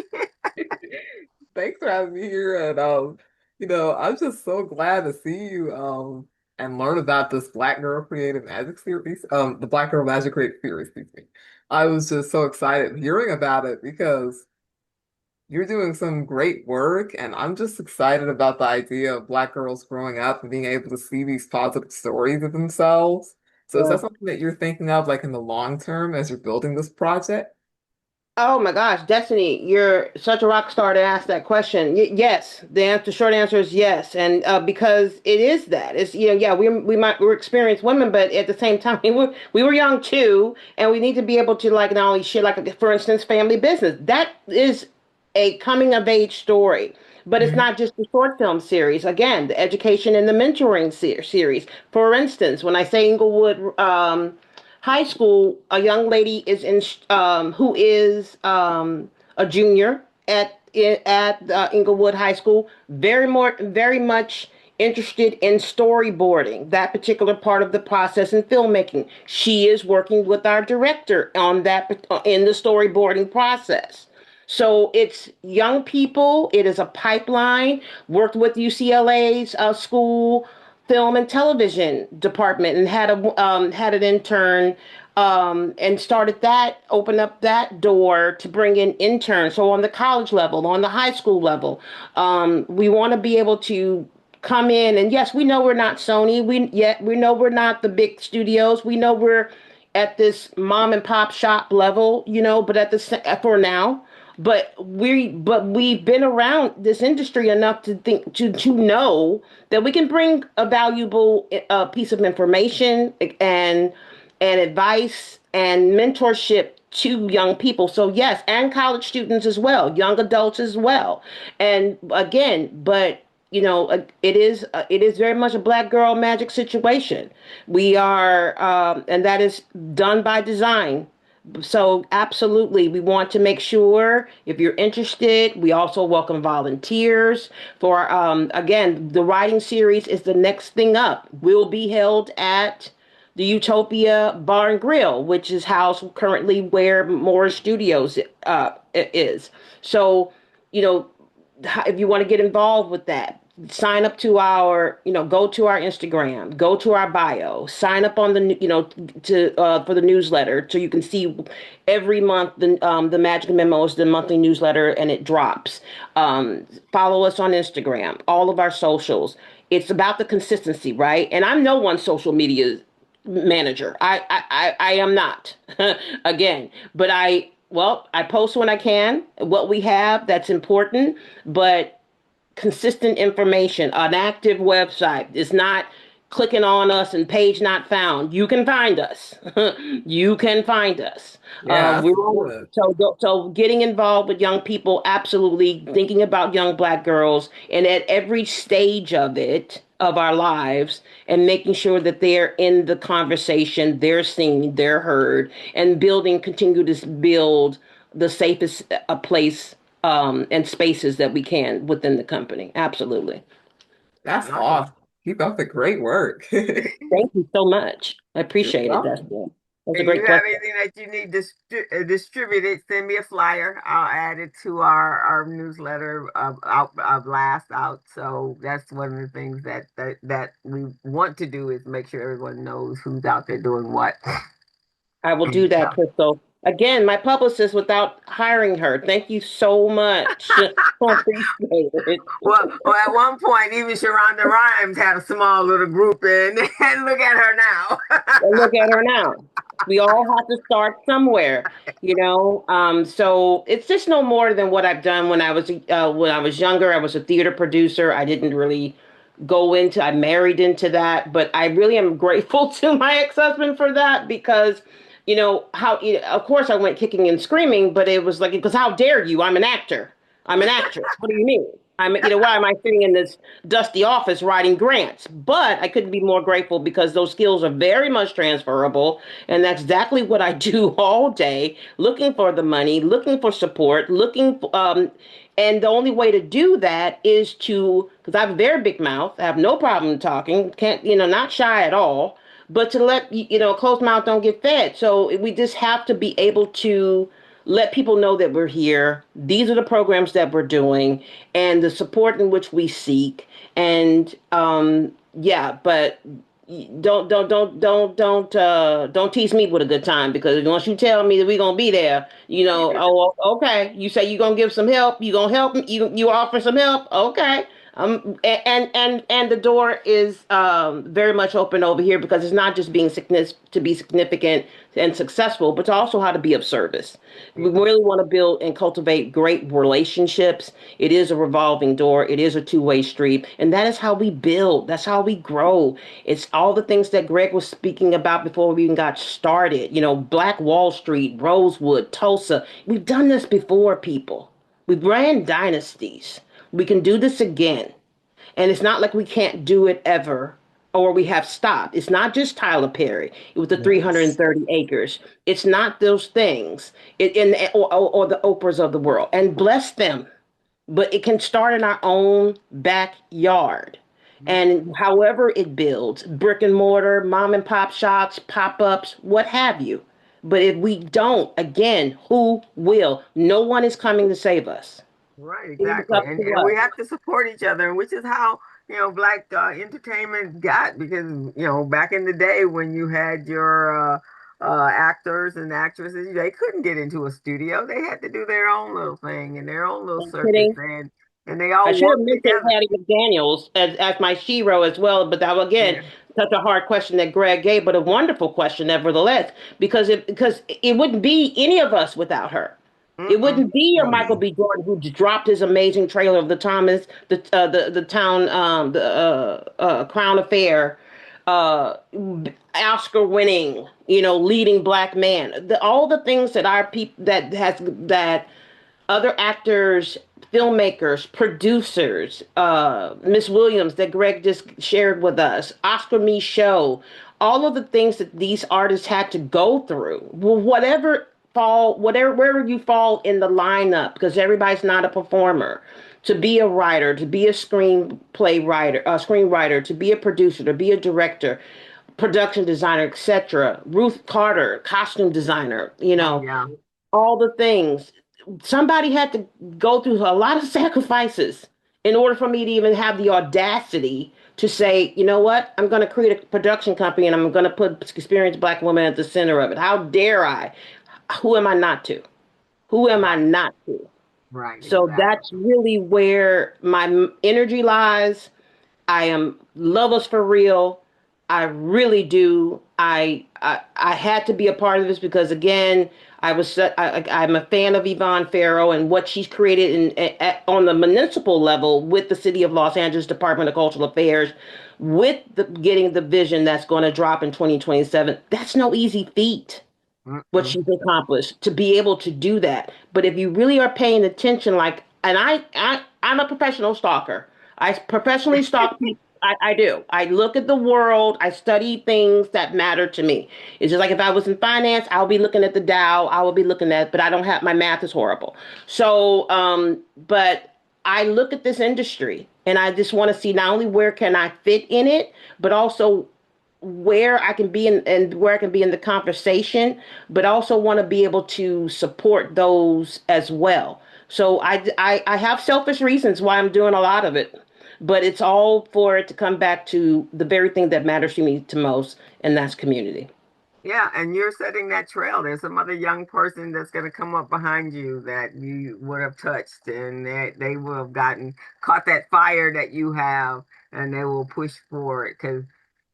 [SPEAKER 3] Thanks for having me here. And
[SPEAKER 6] I'm just so glad to see you and learn about this Black Girl Creative Magic series, the Black Girl Magic Creative series, excuse me. I was just so excited hearing about it because you're doing some great work, and I'm just excited about the idea of Black girls growing up and being able to see these positive stories of themselves. So is that something that you're thinking of like in the long term as you're building this project?
[SPEAKER 4] Oh my gosh, Destiny, you're such a rock star to ask that question. Yes, the short answer is yes, and because it is that it's yeah we're experienced women, but at the same time we were young too, and we need to be able to like not only share like for instance family business that is a coming of age story, but it's
[SPEAKER 6] Mhm.
[SPEAKER 4] not just the short film series. Again, the education and the mentoring series. For instance, when I say Inglewood. High school, a young lady is in who is a junior at Inglewood High School. Very much interested in storyboarding, that particular part of the process in filmmaking. She is working with our director on that in the storyboarding process. So it's young people. It is a pipeline. Worked with UCLA's school film and television department and had an intern and started that opened up that door to bring in interns. So on the college level, on the high school level, we want to be able to come in and yes, we know we're not Sony. We know we're not the big studios. We know we're at this mom and pop shop level, but for now, but we've been around this industry enough to think to know that we can bring a valuable piece of information and advice and mentorship to young people. So yes, and college students as well, young adults as well. And again, but it is very much a black girl magic situation. We are, and that is done by design. So absolutely, we want to make sure if you're interested, we also welcome volunteers for, again, the writing series is the next thing up. Will be held at the Utopia Bar and Grill, which is housed currently where Morris Studios is. So, you know, if you want to get involved with that, sign up to go to our Instagram, go to our bio, sign up on to for the newsletter so you can see every month the Magic Memos, the monthly newsletter, and it drops. Follow us on Instagram, all of our socials. It's about the consistency, right? And I'm no one social media manager. I am not again, but I post when I can what we have that's important, but consistent information, an active website. It's not clicking on us and page not found. You can find us. You can find us.
[SPEAKER 6] Yeah,
[SPEAKER 4] We're
[SPEAKER 6] that's good.
[SPEAKER 4] so getting involved with young people, absolutely thinking about young black girls, and at every stage of our lives, and making sure that they're in the conversation, they're seen, they're heard, and continue to build the safest place and spaces that we can within the company. Absolutely.
[SPEAKER 6] That's
[SPEAKER 2] Awesome.
[SPEAKER 6] awesome. Keep up the great work.
[SPEAKER 4] Thank you so much. I
[SPEAKER 6] You're
[SPEAKER 4] appreciate it,
[SPEAKER 6] welcome.
[SPEAKER 4] Dustin. It was a
[SPEAKER 2] If you
[SPEAKER 4] great
[SPEAKER 2] have
[SPEAKER 4] question.
[SPEAKER 2] anything that you need distributed, send me a flyer. I'll add it to our newsletter blast out. So that's one of the things that we want to do is make sure everyone knows who's out there doing what.
[SPEAKER 4] I will do
[SPEAKER 2] And,
[SPEAKER 4] that, Crystal. Again, my publicist without hiring her. Thank you so much. I appreciate it.
[SPEAKER 2] well, at one point, even Sharonda Rhimes had a small little group in, and look at her now.
[SPEAKER 4] And look at her now. We all have to start somewhere. So it's just no more than what I've done when I was younger. I was a theater producer. I didn't really I married into that, but I really am grateful to my ex-husband for that because, of course I went kicking and screaming, but it was like, because how dare you? I'm an actor. I'm an actress. What do you mean? Why am I sitting in this dusty office writing grants? But I couldn't be more grateful because those skills are very much transferable. And that's exactly what I do all day, looking for the money, looking for support, and the only way to do that is because I have a very big mouth, I have no problem talking, can't, not shy at all, but to let, closed mouth don't get fed. So we just have to be able to let people know that we're here. These are the programs that we're doing and the support in which we seek. And yeah, but don't tease me with a good time, because once you tell me that we're gonna be there, oh, okay, you say you're gonna give some help, you gonna help me, you offer some help, okay. And the door is very much open over here, because it's not just being to be significant and successful, but also how to be of service. We really want to build and cultivate great relationships. It is a revolving door. It is a two-way street, and that is how we build. That's how we grow. It's all the things that Greg was speaking about before we even got started. Black Wall Street, Rosewood, Tulsa. We've done this before, people. We've ran dynasties. We can do this again. And it's not like we can't do it ever, or we have stopped. It's not just Tyler Perry with the
[SPEAKER 3] Yes.
[SPEAKER 4] 330 acres. It's not those things, or the Oprahs of the world. And bless them. But it can start in our own backyard. And however it builds, brick and mortar, mom and pop shops, pop ups, what have you. But if we don't, again, who will? No one is coming to save us.
[SPEAKER 2] Right,
[SPEAKER 4] It is
[SPEAKER 2] exactly.
[SPEAKER 4] up
[SPEAKER 2] And
[SPEAKER 4] to
[SPEAKER 2] and we
[SPEAKER 4] us.
[SPEAKER 2] have to support each other, which is how, black entertainment got, because, back in the day when you had your actors and actresses, they couldn't get into a studio. They had to do their own little thing and their own little
[SPEAKER 4] I'm
[SPEAKER 2] circus,
[SPEAKER 4] kidding.
[SPEAKER 2] and they
[SPEAKER 4] I
[SPEAKER 2] all
[SPEAKER 4] should have
[SPEAKER 2] worked
[SPEAKER 4] mentioned
[SPEAKER 2] together.
[SPEAKER 4] Hattie McDaniels as my shero as well, but that again,
[SPEAKER 2] Yeah.
[SPEAKER 4] such a hard question that Greg gave, but a wonderful question nevertheless, because it wouldn't be any of us without her. It
[SPEAKER 2] Mm-mm.
[SPEAKER 4] wouldn't be your Michael
[SPEAKER 3] Truly.
[SPEAKER 4] B. Jordan, who dropped his amazing trailer of the Thomas, the town, the Crown Affair, uh, Oscar winning, leading black man. All the things that our people that other actors, filmmakers, producers, Miss Williams that Greg just shared with us, Oscar Michaud, all of the things that these artists had to go through. Well, wherever you fall in the lineup, because everybody's not a performer. To be a writer, to be a screenwriter, to be a producer, to be a director, production designer, etc. Ruth Carter, costume designer,
[SPEAKER 2] Oh yeah.
[SPEAKER 4] all the things. Somebody had to go through a lot of sacrifices in order for me to even have the audacity to say, you know what, I'm going to create a production company and I'm going to put experienced black women at the center of it. How dare I? Who am I not to? Who am I
[SPEAKER 2] Right.
[SPEAKER 4] not to?
[SPEAKER 2] Right.
[SPEAKER 4] So
[SPEAKER 2] Exactly.
[SPEAKER 4] that's really where my energy lies. I am love us for real. I really do. I had to be a part of this because again, I'm a fan of Yvonne Farrow and what she's created on the municipal level with the City of Los Angeles Department of Cultural Affairs, with getting the vision that's going to drop in 2027. That's no easy feat what
[SPEAKER 2] Mm-mm.
[SPEAKER 4] she's accomplished to be able to do that. But if you really are paying attention, and I'm a professional stalker. I professionally stalk people. I do. I look at the world. I study things that matter to me. It's just like if I was in finance, I'll be looking at the Dow. I will be looking at, but I don't have my math is horrible. So, but I look at this industry and I just want to see not only where can I fit in it, but also where I can be in and where I can be in the conversation, but also want to be able to support those as well. So I have selfish reasons why I'm doing a lot of it, but it's all for it to come back to the very thing that matters to me to most, and that's community.
[SPEAKER 2] Yeah, and you're setting that trail. There's some other young person that's going to come up behind you that you would have touched, and they will have caught that fire that you have, and they will push for it. Because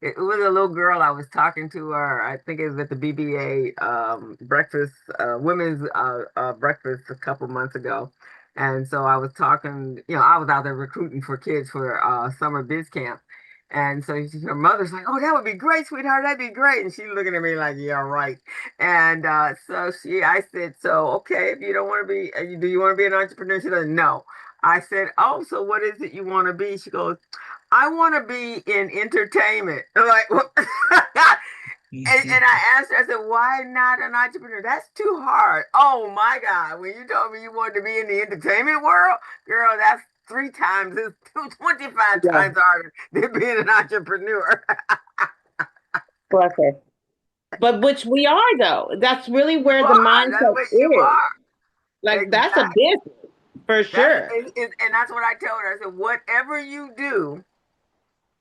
[SPEAKER 2] it was a little girl I was talking to her. I think it was at the BBA breakfast, women's breakfast a couple months ago. And so I was talking, I was out there recruiting for kids for summer biz camp. And so her mother's like, "Oh, that would be great, sweetheart. That'd be great." And she's looking at me like, "Yeah, right." And I said, "So, okay, if you don't want to be, do you want to be an entrepreneur?" She goes, "No." I said, "Oh, so what is it you want to be?" She goes, "I want to be in entertainment." I'm like, what? And I asked her, I said, "Why not an entrepreneur? That's too hard." Oh my God. When you told me you wanted to be in the entertainment world, girl, that's 3 times, it's 25
[SPEAKER 4] Yeah,
[SPEAKER 2] times harder than being an entrepreneur.
[SPEAKER 4] bless her. But which we are though. That's really
[SPEAKER 2] You
[SPEAKER 4] where the
[SPEAKER 2] are. That's
[SPEAKER 4] mindset
[SPEAKER 2] what you
[SPEAKER 4] is.
[SPEAKER 2] are.
[SPEAKER 4] Like that's a
[SPEAKER 2] Exactly.
[SPEAKER 4] business for sure.
[SPEAKER 2] And that's what I told her. I said, whatever you do,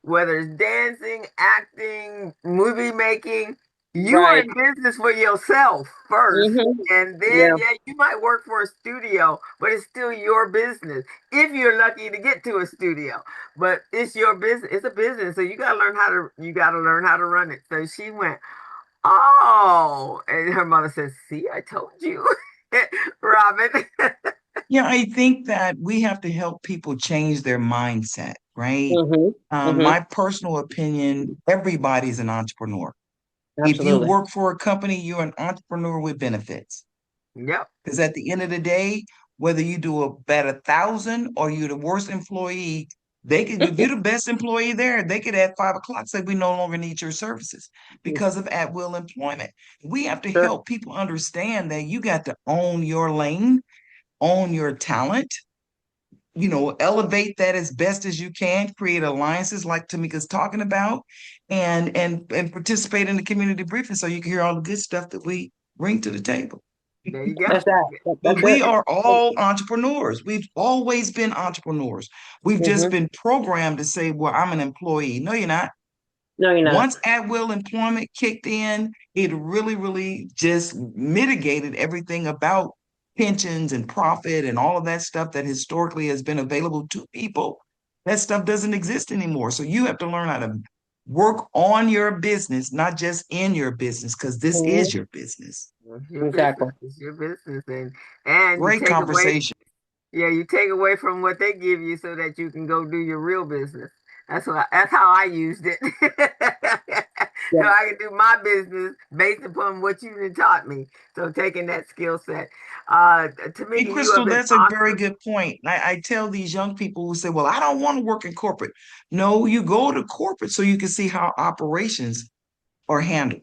[SPEAKER 2] whether it's dancing, acting, movie making, you are
[SPEAKER 4] Right.
[SPEAKER 2] in business for yourself first.
[SPEAKER 4] Hmm.
[SPEAKER 2] And then,
[SPEAKER 4] Yeah.
[SPEAKER 2] yeah, you might work for a studio, but it's still your business. If you're lucky to get to a studio, but it's your business. It's a business. So you got to learn how to run it. So she went, oh, and her mother says, see, I told you, Robin.
[SPEAKER 3] Yeah, I think that we have to help people change their mindset, right?
[SPEAKER 4] Hmm. Hmm.
[SPEAKER 3] My personal opinion, everybody's an entrepreneur. If you
[SPEAKER 4] Absolutely.
[SPEAKER 3] work for a company, you're an entrepreneur with benefits.
[SPEAKER 2] Yep,
[SPEAKER 3] Because at the end of the day, whether you do about 1,000 or you're the worst employee, they could, if you're the best employee there, they could at 5 o'clock say we no longer need your services because of at will employment. We have to
[SPEAKER 4] Sure.
[SPEAKER 3] help people understand that you got to own your lane, own your talent, elevate that as best as you can, create alliances like Tamika's talking about, and participate in the community briefing so you can hear all the good stuff that we bring to the table.
[SPEAKER 2] there you go.
[SPEAKER 4] That's that.
[SPEAKER 3] But
[SPEAKER 4] That's
[SPEAKER 3] we
[SPEAKER 4] it.
[SPEAKER 3] are all entrepreneurs. We've always been entrepreneurs. We've just
[SPEAKER 4] Hmm.
[SPEAKER 3] been programmed to say, well, I'm an employee. No, you're not.
[SPEAKER 4] No, you're not.
[SPEAKER 3] Once at will employment kicked in, it really, really just mitigated everything about pensions and profit and all of that stuff that historically has been available to people. That stuff doesn't exist anymore. So you have to learn how to work on your business, not just in your business, because this is
[SPEAKER 4] Mhm.
[SPEAKER 3] your business.
[SPEAKER 2] It's your
[SPEAKER 4] Exactly.
[SPEAKER 2] business. It's your business, and you
[SPEAKER 3] Great
[SPEAKER 2] take away.
[SPEAKER 3] conversation.
[SPEAKER 2] Yeah, you take away from what they give you so that you can go do your real business. That's how I used it. So
[SPEAKER 4] Yeah.
[SPEAKER 2] I can do my business based upon what you taught me. So taking that skill set.
[SPEAKER 3] Hey,
[SPEAKER 2] Tamika, you have
[SPEAKER 3] Crystal,
[SPEAKER 2] been
[SPEAKER 3] that's a very
[SPEAKER 2] awesome.
[SPEAKER 3] good point. I tell these young people who say, well, I don't want to work in corporate. No, you go to corporate so you can see how operations are handled.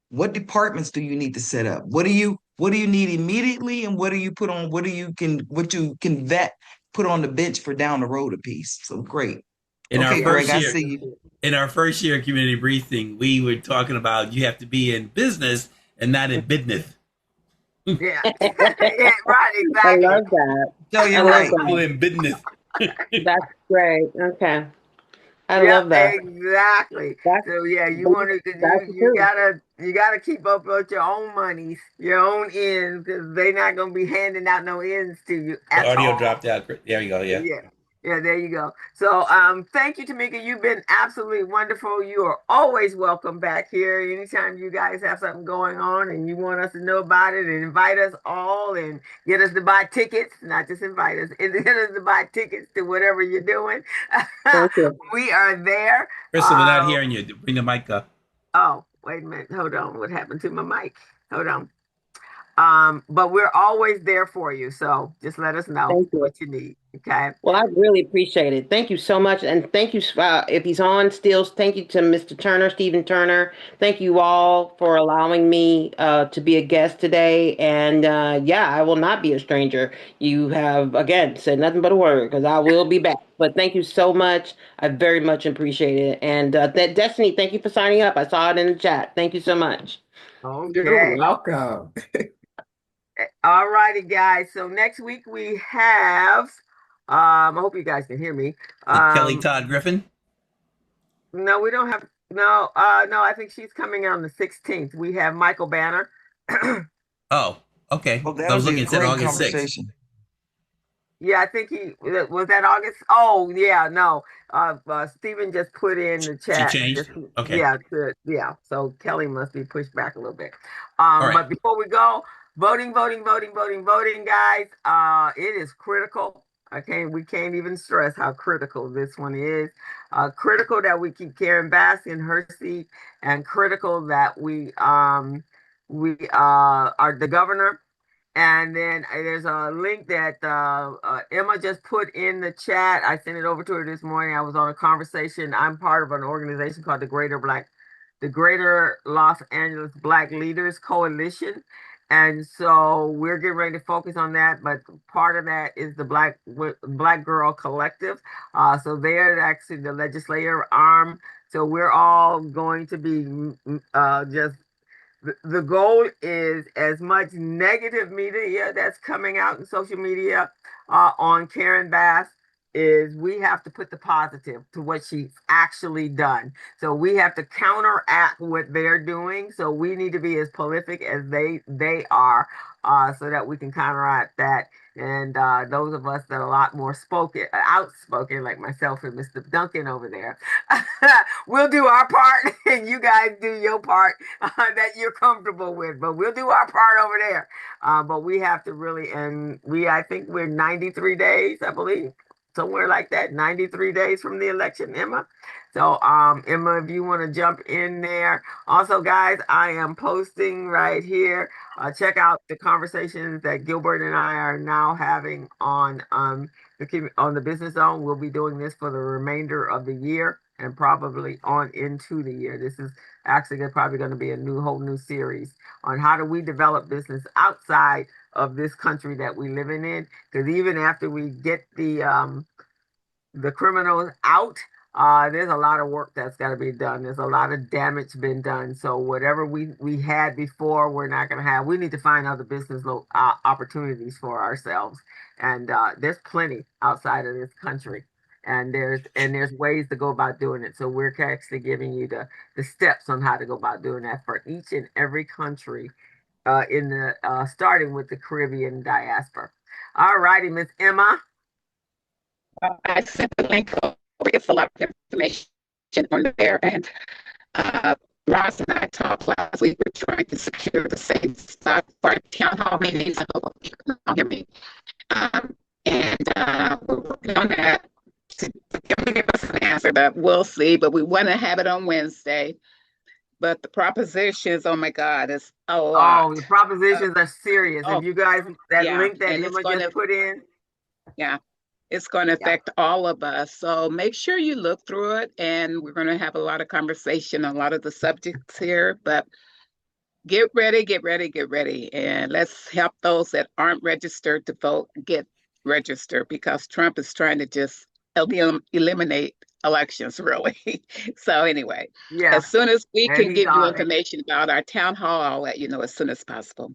[SPEAKER 3] What departments do you need to set up? What do you need immediately, and what you can vet, put on the bench for down the road a piece. So great.
[SPEAKER 1] In our
[SPEAKER 3] Okay, Greg,
[SPEAKER 1] first
[SPEAKER 3] I
[SPEAKER 1] year,
[SPEAKER 3] see you.
[SPEAKER 1] in our first year of community briefing, we were talking about you have to be in business and not in business.
[SPEAKER 2] Yeah. Yeah, right,
[SPEAKER 4] I
[SPEAKER 2] exactly.
[SPEAKER 4] love that.
[SPEAKER 3] No,
[SPEAKER 4] I
[SPEAKER 3] you're
[SPEAKER 4] love
[SPEAKER 3] right.
[SPEAKER 1] People
[SPEAKER 4] that.
[SPEAKER 1] in business.
[SPEAKER 4] That's great. Okay. I
[SPEAKER 2] Yep,
[SPEAKER 4] love that.
[SPEAKER 2] exactly.
[SPEAKER 4] That's
[SPEAKER 2] So yeah, you want to
[SPEAKER 4] that's the truth.
[SPEAKER 2] you gotta keep up with your own monies, your own ends, because they're not gonna be handing out no ends to you
[SPEAKER 1] The
[SPEAKER 2] at
[SPEAKER 1] audio
[SPEAKER 2] all.
[SPEAKER 1] dropped out. There you go. Yeah.
[SPEAKER 2] Yeah. Yeah, there you go. So, thank you, Tamika. You've been absolutely wonderful. You are always welcome back here. Anytime you guys have something going on and you want us to know about it and invite us all and get us to buy tickets, not just invite us, and get us to buy tickets to whatever you're doing.
[SPEAKER 4] Thank you.
[SPEAKER 2] We are there.
[SPEAKER 1] Crystal, we're not
[SPEAKER 2] Uh,
[SPEAKER 1] hearing you. Bring the mic up.
[SPEAKER 2] oh, wait a minute. Hold on. What happened to my mic? Hold on. But we're always there for you. So just let us know
[SPEAKER 4] Thank you.
[SPEAKER 2] what you need. Okay.
[SPEAKER 4] Well, I really appreciate it. Thank you so much. And thank you, if he's on still, thank you to Mr. Turner, Stephen Turner. Thank you all for allowing me to be a guest today. And yeah, I will not be a stranger. You have, again, said nothing but a word because I will be back. But thank you so much. I very much appreciate it. And that Destiny, thank you for signing up. I saw it in the chat. Thank you so much.
[SPEAKER 6] You're
[SPEAKER 2] Okay.
[SPEAKER 6] welcome.
[SPEAKER 2] All righty, guys. So next week we have, I hope you guys can hear me.
[SPEAKER 1] Is it Kelly
[SPEAKER 2] Um,
[SPEAKER 1] Todd Griffin?
[SPEAKER 2] no, we don't have, no, I think she's coming on the 16th. We have Michael Banner.
[SPEAKER 1] Oh, okay.
[SPEAKER 3] Well,
[SPEAKER 1] I
[SPEAKER 3] that'll
[SPEAKER 1] was
[SPEAKER 3] be
[SPEAKER 1] looking.
[SPEAKER 3] a
[SPEAKER 1] It said
[SPEAKER 3] great
[SPEAKER 1] August 6th.
[SPEAKER 3] conversation.
[SPEAKER 2] Yeah, I think was that August. Oh, yeah, no. Stephen just put in the
[SPEAKER 1] She
[SPEAKER 2] chat.
[SPEAKER 1] changed.
[SPEAKER 2] Just
[SPEAKER 1] Okay.
[SPEAKER 2] yeah, yeah. So Kelly must be pushed back a little bit.
[SPEAKER 1] All right.
[SPEAKER 2] But before we go, voting, guys. It is critical. We can't even stress how critical this one is. Critical that we keep Karen Bass in her seat, and critical that we are the governor, and then there's a link that Emma just put in the chat. I sent it over to her this morning. I was on a conversation. I'm part of an organization called the Greater Los Angeles Black Leaders Coalition. And so we're getting ready to focus on that. But part of that is the Black Girl Collective. So they're actually the legislative arm. So we're all going to be just the goal is as much negative media that's coming out in social media on Karen Bass is we have to put the positive to what she's actually done. So we have to counteract what they're doing. So we need to be as prolific as they are, so that we can counteract that. And those of us that are a lot more outspoken, like myself and Mr. Duncan over there, we'll do our part, and you guys do your part that you're comfortable with. But we'll do our part over there. But we have to really, and I think we're 93 days, I believe, somewhere like that, 93 days from the election, Emma. So, Emma, if you want to jump in there. Also, guys, I am posting right here. Check out the conversations that Gilbert and I are now having on the Business Zone. We'll be doing this for the remainder of the year and probably on into the year. This is actually probably going to be a whole new series on how do we develop business outside of this country that we live in. Because even after we get the criminals out, there's a lot of work that's got to be done. There's a lot of damage been done. So whatever we had before, we're not going to have. We need to find other business opportunities for ourselves. And there's plenty outside of this country. And there's ways to go about doing it. So we're actually giving you the steps on how to go about doing that for each and every country, in the starting with the Caribbean diaspora. All righty, Miss Emma.
[SPEAKER 7] I sent the link over. It's a lot of information on there. And Ross and I talked last week. We're trying to secure the same spot for town hall meetings. I hope you can all hear me. And we're working on that. To give us an answer, but we'll see. But we want to have it on Wednesday. But the propositions, oh my God, it's a lot.
[SPEAKER 2] Oh, the propositions are serious. If you guys, that link that Emma just put in.
[SPEAKER 7] Yeah, it's going to affect all of us. So make sure you look through it. And we're going to have a lot of conversation on a lot of the subjects here. But get ready, get ready, get ready. And let's help those that aren't registered to vote get registered, because Trump is trying to just eliminate elections, really. So anyway, as soon as we can give you information about our town hall, I'll let you know as soon as possible.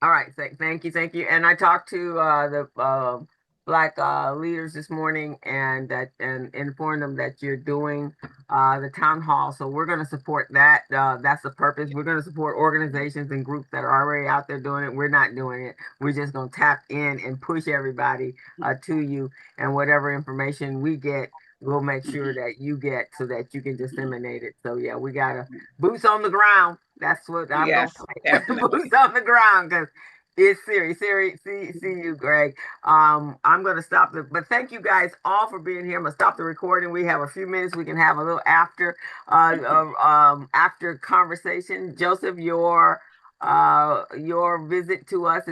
[SPEAKER 2] All right, thank you. And I talked to the Black leaders this morning, and informed them that you're doing the town hall. So we're going to support that. That's the purpose. We're going to support organizations and groups that are already out there doing it. We're not doing it. We're just going to tap in and push everybody to you, and whatever information we get, we'll make sure that you get, so that you can disseminate it. So yeah, we got boots on the ground. That's what I'm going to play. Boots on the ground, because it's serious. See you, Greg. I'm going to stop but thank you guys all for being here. I'm going to stop the recording. We have a few minutes. We can have a little after conversation. Joseph, your visit to us is